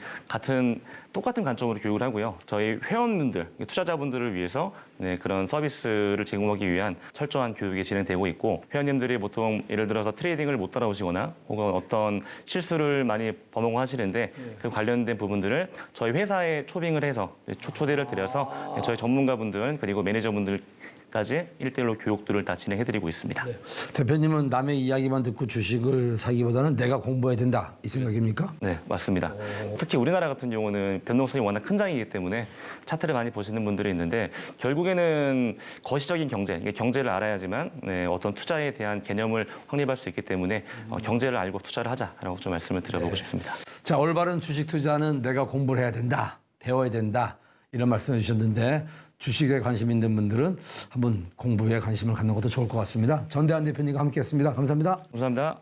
R: 똑같은 관점으로 교육을 하고요. 저희 회원분들, 투자자분들을 위해서 그런 서비스를 제공하기 위한 철저한 교육이 진행되고 있고 회원님들이 보통 예를 들어서 트레이딩을 못 따라오시거나 혹은 어떤 실수를 많이 범하고 하시는데 그 관련된 부분들을 저희 회사에 초빙을 해서 초대를 드려서 저희 전문가분들 그리고 매니저분들 까지 1대1로 교육들을 다 진행해드리고 있습니다.
A: 대표님은 남의 이야기만 듣고 주식을 사기보다는 내가 공부해야 된다 이 생각입니까?
R: 네, 맞습니다. 특히 우리나라 같은 경우는 변동성이 워낙 큰 장이기 때문에 차트를 많이 보시는 분들이 있는데 결국에는 거시적인 경제, 이게 경제를 알아야지만 어떤 투자에 대한 개념을 확립할 수 있기 때문에 경제를 알고 투자를 하자라고 좀 말씀을 드려보고 싶습니다.
A: 자, 올바른 주식 투자는 내가 공부를 해야 된다, 배워야 된다 이런 말씀해 주셨는데 주식에 관심 있는 분들은 한번 공부에 관심을 갖는 것도 좋을 것 같습니다. 전대한 대표님과 함께했습니다. 감사합니다.
R: 감사합니다.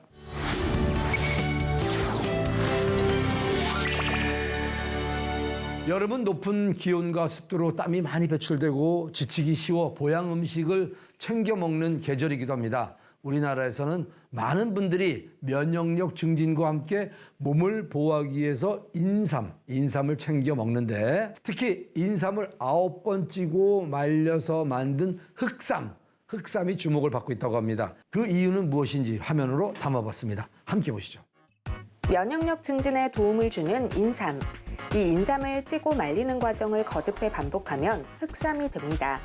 A: 여름은 높은 기온과 습도로 땀이 많이 배출되고 지치기 쉬워 보양 음식을 챙겨 먹는 계절이기도 합니다. 우리나라에서는 많은 분들이 면역력 증진과 함께 몸을 보호하기 위해서 인삼을 챙겨 먹는데 특히 인삼을 9번 찌고 말려서 만든 흑삼이 주목을 받고 있다고 합니다. 그 이유는 무엇인지 화면으로 담아봤습니다. 함께 보시죠.
B: 면역력 증진에 도움을 주는 인삼. 이 인삼을 찌고 말리는 과정을 거듭해 반복하면 흑삼이 됩니다.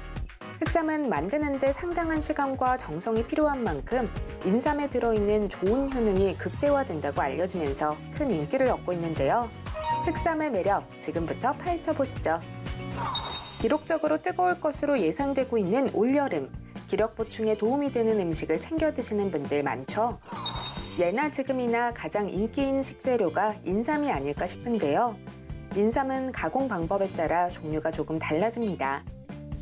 B: 흑삼은 만드는 데 상당한 시간과 정성이 필요한 만큼 인삼에 들어있는 좋은 효능이 극대화된다고 알려지면서 큰 인기를 얻고 있는데요. 흑삼의 매력 지금부터 파헤쳐 보시죠. 기록적으로 뜨거울 것으로 예상되고 있는 올여름, 기력 보충에 도움이 되는 음식을 챙겨 드시는 분들 많죠. 예나 지금이나 가장 인기인 식재료가 인삼이 아닐까 싶은데요. 인삼은 가공 방법에 따라 종류가 조금 달라집니다.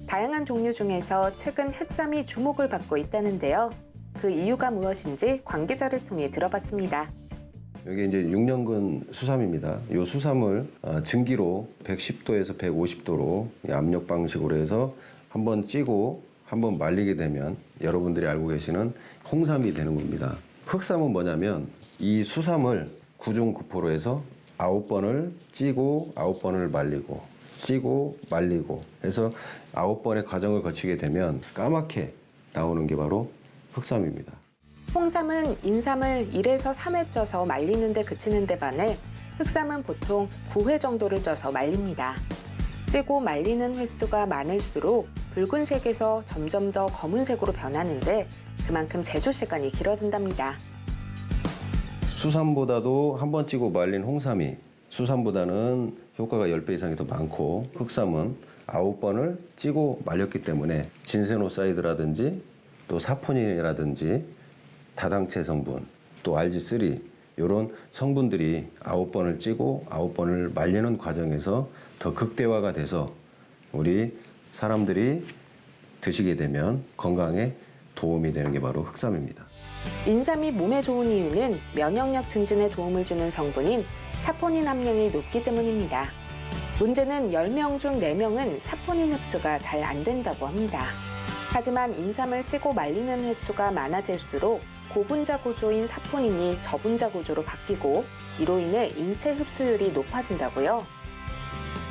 B: 다양한 종류 중에서 최근 흑삼이 주목을 받고 있다는데요. 그 이유가 무엇인지 관계자를 통해 들어봤습니다.
S: 여기 이제 6년근 수삼입니다. 이 수삼을 증기로 110도에서 150도로 압력 방식으로 해서 한번 찌고 한번 말리게 되면 여러분들이 알고 계시는 홍삼이 되는 겁니다. 흑삼은 뭐냐면 이 수삼을 9중9포로 해서 9번을 찌고 9번을 말리고 찌고 말리고 해서 9번의 과정을 거치게 되면 까맣게 나오는 게 바로 흑삼입니다.
B: 홍삼은 인삼을 1에서 3회 쪄서 말리는 데 그치는 데 반해 흑삼은 보통 9회 정도를 쪄서 말립니다. 찌고 말리는 횟수가 많을수록 붉은색에서 점점 더 검은색으로 변하는데 그만큼 제조 시간이 길어진답니다.
S: 수삼보다도 한 번 찌고 말린 홍삼이 수삼보다는 효과가 10배 이상이 더 많고 흑삼은 9번을 찌고 말렸기 때문에 진세노사이드라든지 또 사포닌이라든지 다당체 성분 또 RG3 이런 성분들이 9번을 찌고 9번을 말리는 과정에서 더 극대화가 돼서 우리 사람들이 드시게 되면 건강에 도움이 되는 게 바로 흑삼입니다.
B: 인삼이 몸에 좋은 이유는 면역력 증진에 도움을 주는 성분인 사포닌 함량이 높기 때문입니다. 문제는 10명 중 4명은 사포닌 흡수가 잘 안 된다고 합니다. 하지만 인삼을 찌고 말리는 횟수가 많아질수록 고분자 구조인 사포닌이 저분자 구조로 바뀌고 이로 인해 인체 흡수율이 높아진다고요.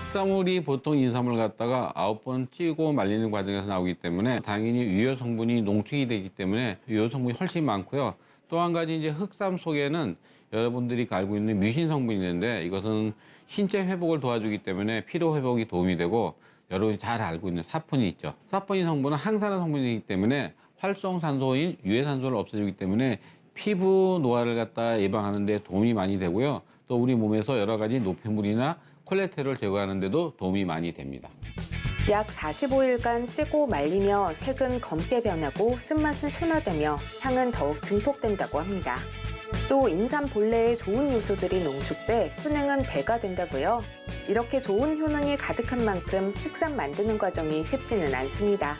T: 흑사물이 보통 인삼을 갖다가 9번 찌고 말리는 과정에서 나오기 때문에 당연히 유효 성분이 농축이 되기 때문에 유효 성분이 훨씬 많고요. 또 한 가지 이제 흑삼 속에는 여러분들이 알고 있는 뮤신 성분이 있는데 이것은 신체 회복을 도와주기 때문에 피로 회복이 도움이 되고 여러분이 잘 알고 있는 사포닌 있죠. 사포닌 성분은 항산화 성분이기 때문에 활성산소인 유해산소를 없애주기 때문에 피부 노화를 갖다 예방하는 데 도움이 많이 되고요. 또 우리 몸에서 여러 가지 노폐물이나 콜레스테롤을 제거하는 데도 도움이 많이 됩니다.
B: 약 45일간 찌고 말리며 색은 검게 변하고 쓴맛은 순화되며 향은 더욱 증폭된다고 합니다. 또 인삼 본래에 좋은 요소들이 농축돼 효능은 배가 된다고요. 이렇게 좋은 효능이 가득한 만큼 흑삼 만드는 과정이 쉽지는 않습니다.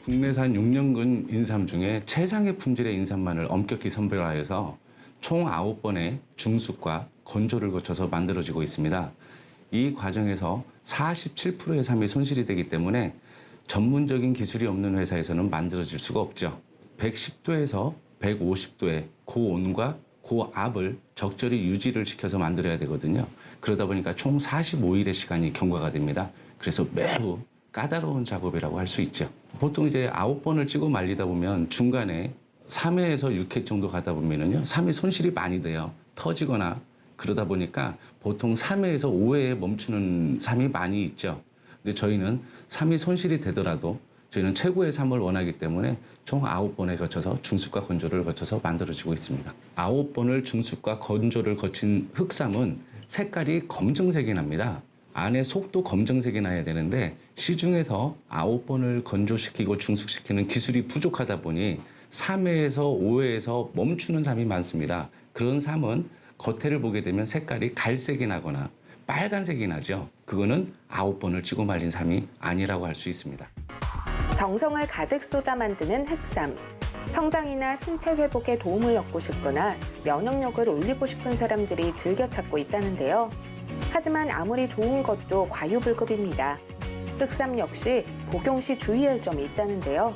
U: 국내산 6년근 인삼 중에 최상의 품질의 인삼만을 엄격히 선별하여서 총 9번의 중숙과 건조를 거쳐서 만들어지고 있습니다. 이 과정에서 47%의 삶이 손실이 되기 때문에 전문적인 기술이 없는 회사에서는 만들어질 수가 없죠. 110도에서 150도의 고온과 고압을 적절히 유지를 시켜서 만들어야 되거든요. 그러다 보니까 총 45일의 시간이 경과가 됩니다. 그래서 매우 까다로운 작업이라고 할 수 있죠. 보통 이제 9번을 찌고 말리다 보면 중간에 3회에서 6회 정도 가다 보면은요, 3회 손실이 많이 돼요. 터지거나 그러다 보니까 보통 3회에서 5회에 멈추는 삶이 많이 있죠. 근데 저희는 3회 손실이 되더라도 저희는 최고의 삶을 원하기 때문에 총 9번에 거쳐서 중습과 건조를 거쳐서 만들어지고 있습니다. 9번을 중습과 건조를 거친 흑삼은 색깔이 검정색이 납니다. 안에 속도 검정색이 나야 되는데 시중에서 9번을 건조시키고 중숙시키는 기술이 부족하다 보니 3회에서 5회에서 멈추는 삶이 많습니다. 그런 삶은 겉에를 보게 되면 색깔이 갈색이 나거나 빨간색이 나죠. 그거는 9번을 찌고 말린 삶이 아니라고 할 수 있습니다.
B: 정성을 가득 쏟아 만드는 흑삼. 성장이나 신체 회복에 도움을 얻고 싶거나 면역력을 올리고 싶은 사람들이 즐겨 찾고 있다는데요. 하지만 아무리 좋은 것도 과유불급입니다. 흑삼 역시 복용 시 주의할 점이 있다는데요.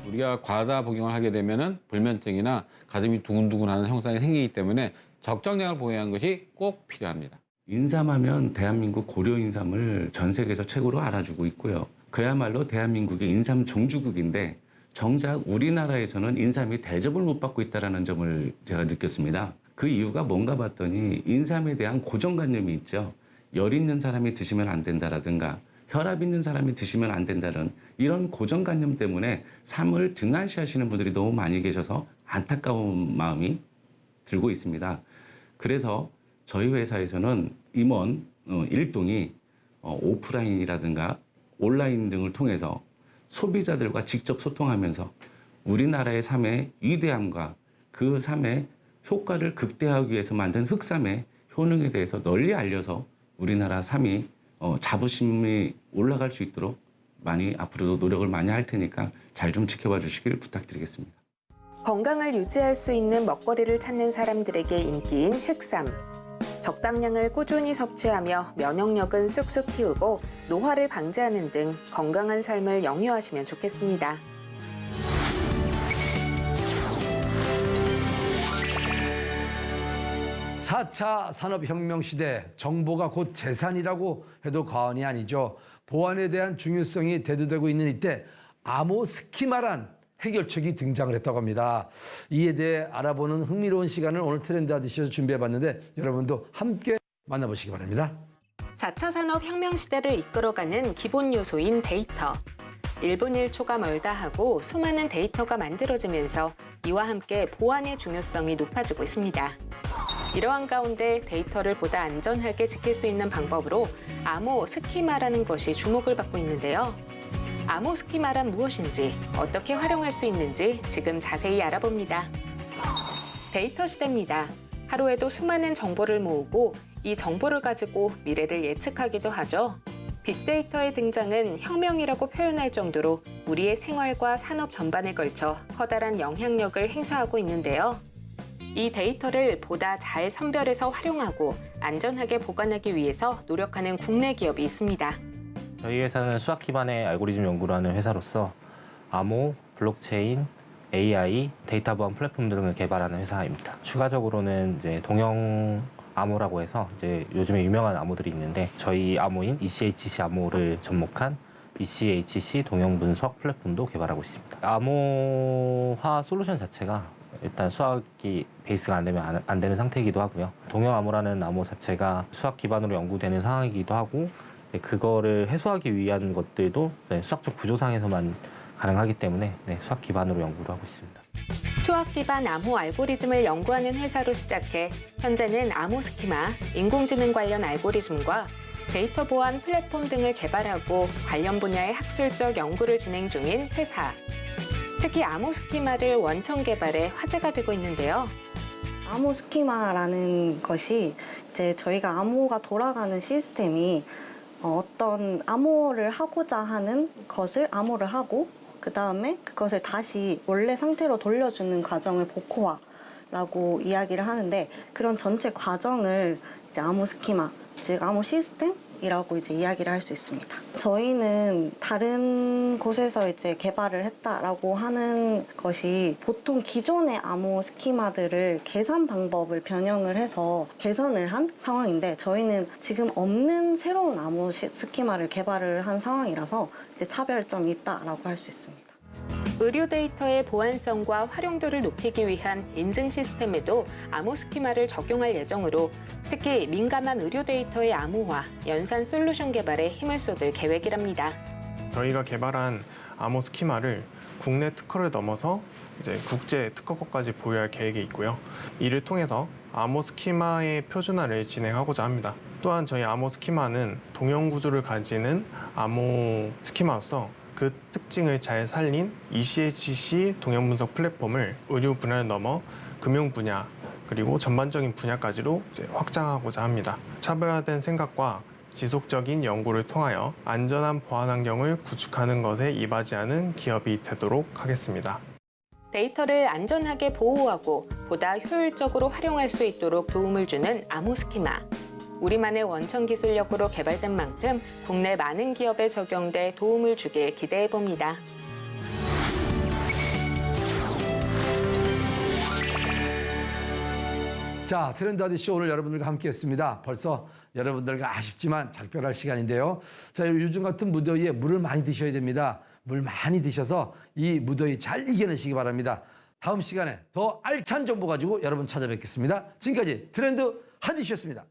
T: 우리가 과다 복용을 하게 되면은 불면증이나 가슴이 두근두근하는 현상이 생기기 때문에 적정량을 복용하는 것이 꼭 필요합니다.
U: 인삼하면 대한민국 고려 인삼을 전 세계에서 최고로 알아주고 있고요. 그야말로 대한민국의 인삼 종주국인데 정작 우리나라에서는 인삼이 대접을 못 받고 있다는 점을 제가 느꼈습니다. 그 이유가 뭔가 봤더니 인삼에 대한 고정관념이 있죠. 열 있는 사람이 드시면 안 된다라든가 혈압 있는 사람이 드시면 안 된다는 이런 고정관념 때문에 삶을 등한시하시는 분들이 너무 많이 계셔서 안타까운 마음이 들고 있습니다. 그래서 저희 회사에서는 임원 일동이 오프라인이라든가 온라인 등을 통해서 소비자들과 직접 소통하면서 우리나라의 삶의 위대함과 그 삶의 효과를 극대화하기 위해서 만든 흑삼의 효능에 대해서 널리 알려서 우리나라 삶이 자부심이 올라갈 수 있도록 많이 앞으로도 노력을 많이 할 테니까 잘 좀 지켜봐 주시길 부탁드리겠습니다.
B: 건강을 유지할 수 있는 먹거리를 찾는 사람들에게 인기인 흑삼. 적당량을 꾸준히 섭취하며 면역력은 쑥쑥 키우고 노화를 방지하는 등 건강한 삶을 영유하시면 좋겠습니다.
A: (4차) 산업혁명 시대, 정보가 곧 재산이라고 해도 과언이 아니죠. 보안에 대한 중요성이 대두되고 있는 이때 암호 스키마란 해결책이 등장을 했다고 합니다. 이에 대해 알아보는 흥미로운 시간을 오늘 트렌드 아디쇼에서 준비해봤는데 여러분도 함께 만나보시기 바랍니다.
B: 4차 산업혁명 시대를 이끌어가는 기본 요소인 데이터. 1분 1초가 멀다 하고 수많은 데이터가 만들어지면서 이와 함께 보안의 중요성이 높아지고 있습니다. 이러한 가운데 데이터를 보다 안전하게 지킬 수 있는 방법으로 암호 스키마라는 것이 주목을 받고 있는데요. 암호 스키마란 무엇인지, 어떻게 활용할 수 있는지 지금 자세히 알아봅니다. 데이터 시대입니다. 하루에도 수많은 정보를 모으고 이 정보를 가지고 미래를 예측하기도 하죠. 빅데이터의 등장은 혁명이라고 표현할 정도로 우리의 생활과 산업 전반에 걸쳐 커다란 영향력을 행사하고 있는데요. 이 데이터를 보다 잘 선별해서 활용하고 안전하게 보관하기 위해서 노력하는 국내 기업이 있습니다.
O: 저희 회사는 수학 기반의 알고리즘 연구를 하는 회사로서 암호, 블록체인, AI, 데이터 보안 플랫폼 등을 개발하는 회사입니다. 추가적으로는 이제 동형 암호라고 해서 이제 요즘에 유명한 암호들이 있는데 저희 암호인 ECHC 암호를 접목한 ECHC 동형 분석 플랫폼도 개발하고 있습니다. 암호화 솔루션 자체가 일단 수학이 베이스가 안 되면 안 되는 상태이기도 하고요. 동형 암호라는 암호 자체가 수학 기반으로 연구되는 상황이기도 하고 그거를 해소하기 위한 것들도 수학적 구조상에서만 가능하기 때문에 수학 기반으로 연구를 하고 있습니다.
B: 수학 기반 암호 알고리즘을 연구하는 회사로 시작해 현재는 암호 스키마, 인공지능 관련 알고리즘과 데이터 보안 플랫폼 등을 개발하고 관련 분야의 학술적 연구를 진행 중인 회사. 특히 암호 스키마를 원천 개발해 화제가 되고 있는데요.
D: 암호 스키마라는 것이 이제 저희가 암호가 돌아가는 시스템이 어떤 암호를 하고자 하는 것을 암호를 하고 그 다음에 그것을 다시 원래 상태로 돌려주는 과정을 복호화라고 이야기를 하는데 그런 전체 과정을 이제 암호 스키마, 즉 암호 시스템이라고 성공이라고 이제 이야기를 할 수 있습니다. 저희는 다른 곳에서 이제 개발을 했다라고 하는 것이 보통 기존의 암호 스키마들을 계산 방법을 변형을 해서 개선을 한 상황인데 저희는 지금 없는 새로운 암호 스키마를 개발을 한 상황이라서 이제 차별점이 있다라고 할 수 있습니다.
B: 의료 데이터의 보안성과 활용도를 높이기 위한 인증 시스템에도 암호 스키마를 적용할 예정으로 특히 민감한 의료 데이터의 암호화, 연산 솔루션 개발에 힘을 쏟을 계획이랍니다.
C: 저희가 개발한 암호 스키마를 국내 특허를 넘어서 이제 국제 특허권까지 보유할 계획이 있고요. 이를 통해서 암호 스키마의 표준화를 진행하고자 합니다. 또한 저희 암호 스키마는 동형 구조를 가지는 암호 스키마로서 그 특징을 잘 살린 ECHC 동형 분석 플랫폼을 의료 분야를 넘어 금융 분야 그리고 전반적인 분야까지로 이제 확장하고자 합니다. 차별화된 생각과 지속적인 연구를 통하여 안전한 보안 환경을 구축하는 것에 이바지하는 기업이 되도록 하겠습니다.
B: 데이터를 안전하게 보호하고 보다 효율적으로 활용할 수 있도록 도움을 주는 암호 스키마. 우리만의 원천 기술력으로 개발된 만큼 국내 많은 기업에 적용돼 도움을 주길 기대해 봅니다.
A: 자, 트렌드 아디쇼 오늘 여러분들과 함께했습니다. 벌써 여러분들과 아쉽지만 작별할 시간인데요. 자, 요즘 같은 무더위에 물을 많이 드셔야 됩니다. 물 많이 드셔서 이 무더위 잘 이겨내시기 바랍니다. 다음 시간에 더 알찬 정보 가지고 여러분 찾아뵙겠습니다. 지금까지 트렌드 하디쇼였습니다.